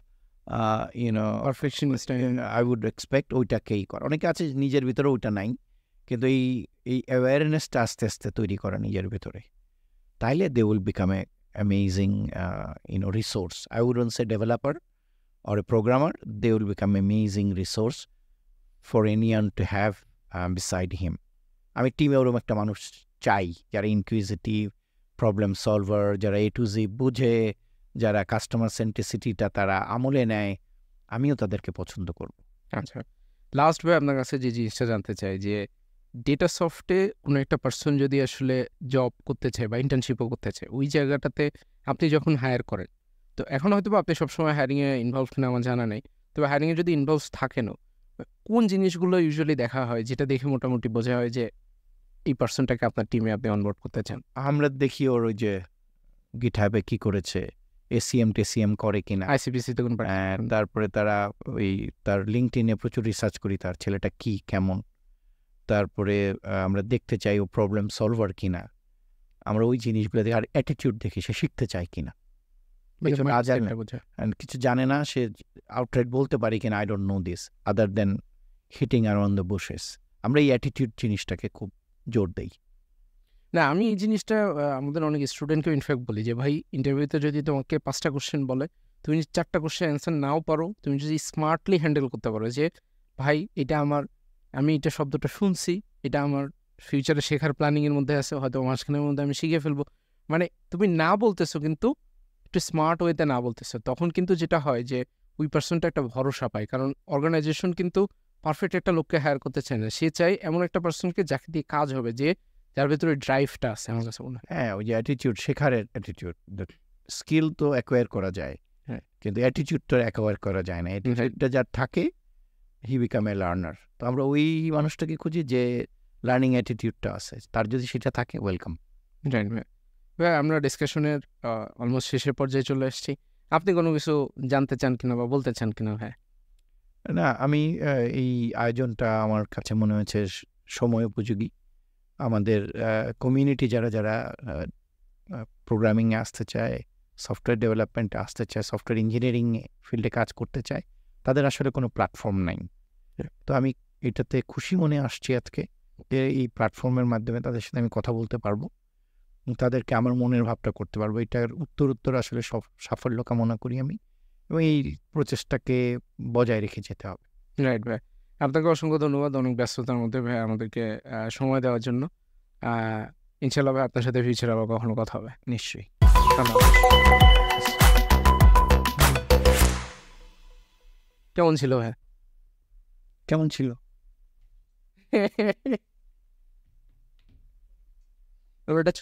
Speaker 2: perfectionist
Speaker 1: I would expect ওইটাকেই করা। অনেকে আছে নিজের ভিতরে ওইটা নাই, কিন্তু এই অ্যাওয়ারনেসটা আস্তে আস্তে তৈরি করা নিজের ভিতরে, তাইলে they will become a amazing resource. I wouldn't say developer or a programmer, they will become amazing resource for anyone to have beside him. আমি টিমে ওরকম একটা মানুষ চাই, যারা ইনকুইজিটিভ, প্রবলেম সলভার, যারা A to Z বুঝে, যারা কাস্টমার সেন্ট্রিসিটিটা তারা আমলে নেয়। আমিও তাদেরকে পছন্দ করব।
Speaker 2: আচ্ছা, লাস্ট ভাই আপনার কাছে যে জিনিসটা জানতে চাই যে ডেটা সফটে কোনো একটা পার্সন যদি আসলে জব করতে চায় বা ইন্টার্নশিপও করতে চায়, ওই জায়গাটাতে আপনি যখন হায়ার করেন, তো এখন হয়তো বা আপনি সবসময় হায়ারিংয়ে ইনভলভ কিনা আমার জানা নেই, তবে হায়ারিংয়ে যদি ইনভলভ থাকেনও, কোন জিনিসগুলো ইউজুয়ালি দেখা হয় যেটা দেখে মোটামুটি বোঝা হয় যে এই পার্সনটাকে আপনার টিমে আপনি অনবোর্ড করতে চান?
Speaker 1: আমরা দেখি ওর ওই যে গিটহাবে কি করেছে, এসিএম টেসিএম করে কিনা,
Speaker 2: আইসিবিসিতে কোন
Speaker 1: তারপরে তারা ওই তার লিঙ্কডইনে প্রচুর রিসার্চ করি তার ছেলেটা কি কেমন, তারপরে আমরা দেখতে চাই ও প্রবলেম সলভার কিনা, আমরা ওই জিনিসগুলো দেখি। আর অ্যাটিটিউড দেখি সে শিখতে চায় কিনা, কিছু না জানে, কিছু জানে না, সে আউটরাইট বলতে পারি কিনা I don't know this other than hitting around the bushes. আমরা এই অ্যাটিটিউড জিনিসটাকে খুব জোর দেই।
Speaker 2: না, আমি এই জিনিসটা আমাদের অনেক স্টুডেন্টকেও ইনফ্যাক্ট বলি যে ভাই, ইন্টারভিউতে যদি তোমাকে 5টা কোশ্চেন বলে, তুমি 4টা কোশ্চেন অ্যান্সার নাও পারো, তুমি যদি স্মার্টলি হ্যান্ডেল করতে পারো যে ভাই এটা আমি এটা শব্দটা শুনছি, এটা আমার ফিউচারে শেখার প্ল্যানিংয়ের মধ্যে আছে, হয়তো মাঝখানের মধ্যে আমি শিখে ফেলবো, মানে তুমি না বলতেছো কিন্তু একটু স্মার্ট ওয়েতে না বলতেছো, তখন কিন্তু যেটা হয় যে ওই পার্সনটা একটা ভরসা পায়। কারণ অর্গানাইজেশন কিন্তু পারফেক্ট একটা লোককে হায়ার করতে চায় না, সে চায় এমন একটা পার্সনকে যাকে দিয়ে কাজ হবে, যে যার ভেতরে ড্রাইভটা আছে। আমার কাছে মনে হয়
Speaker 1: হ্যাঁ, ওই যে অ্যাটিটিউড, শেখার অ্যাটিটিউড, স্কিল তো অ্যাকোয়ার করা যায়,
Speaker 2: হ্যাঁ,
Speaker 1: কিন্তু অ্যাটিটিউডটা অ্যাকোয়ার করা যায় না। অ্যাটিটিউডটা যার থাকে হি বিকাম এ লার্নার। তো আমরা ওই মানুষটাকে খুঁজি যে লার্নিং অ্যাটিটিউডটা আছে, তার যদি সেটা থাকে ওয়েলকাম।
Speaker 2: রাইট ভাই, আমরা ডিসকাশনের অলমোস্ট শেষের পর্যায়ে চলে এসেছি। আপনি কোনো কিছু জানতে চান কিনা বা বলতে চান কিনা? হ্যাঁ,
Speaker 1: না, আমি এই আয়োজনটা আমার কাছে মনে হয়েছে সময় উপযোগী। আমাদের কমিউনিটি যারা যারা প্রোগ্রামিংয়ে আসতে চায়, সফটওয়্যার ডেভেলপমেন্টে আসতে চায়, সফটওয়্যার ইঞ্জিনিয়ারিং ফিল্ডে কাজ করতে চায়, তাদের আসলে কোনো প্ল্যাটফর্ম নাই। তো আমি এটাতে খুশি মনে আসছি আজকে যে এই প্ল্যাটফর্মের মাধ্যমে তাদের সাথে আমি কথা বলতে পারবো, তাদেরকে আমার মনের ভাবটা করতে পারবো। এটার উত্তর আসলে সাফল্য কামনা করি আমি, এবং এই প্রচেষ্টাকে বজায় রেখে যেতে হবে।
Speaker 2: রাইট ভাই, আপনাকে অসংখ্য ধন্যবাদ অনেক ব্যস্ততার মধ্যে ভাই আমাদেরকে সময় দেওয়ার জন্য। ইনশাল্লাহ ভাই, আপনার সাথে ফিউচারে আবার কখনো কথা হবে।
Speaker 1: নিশ্চয়ই।
Speaker 2: কেমন ছিল ভাই?
Speaker 1: কেমন ছিল?
Speaker 2: ওটা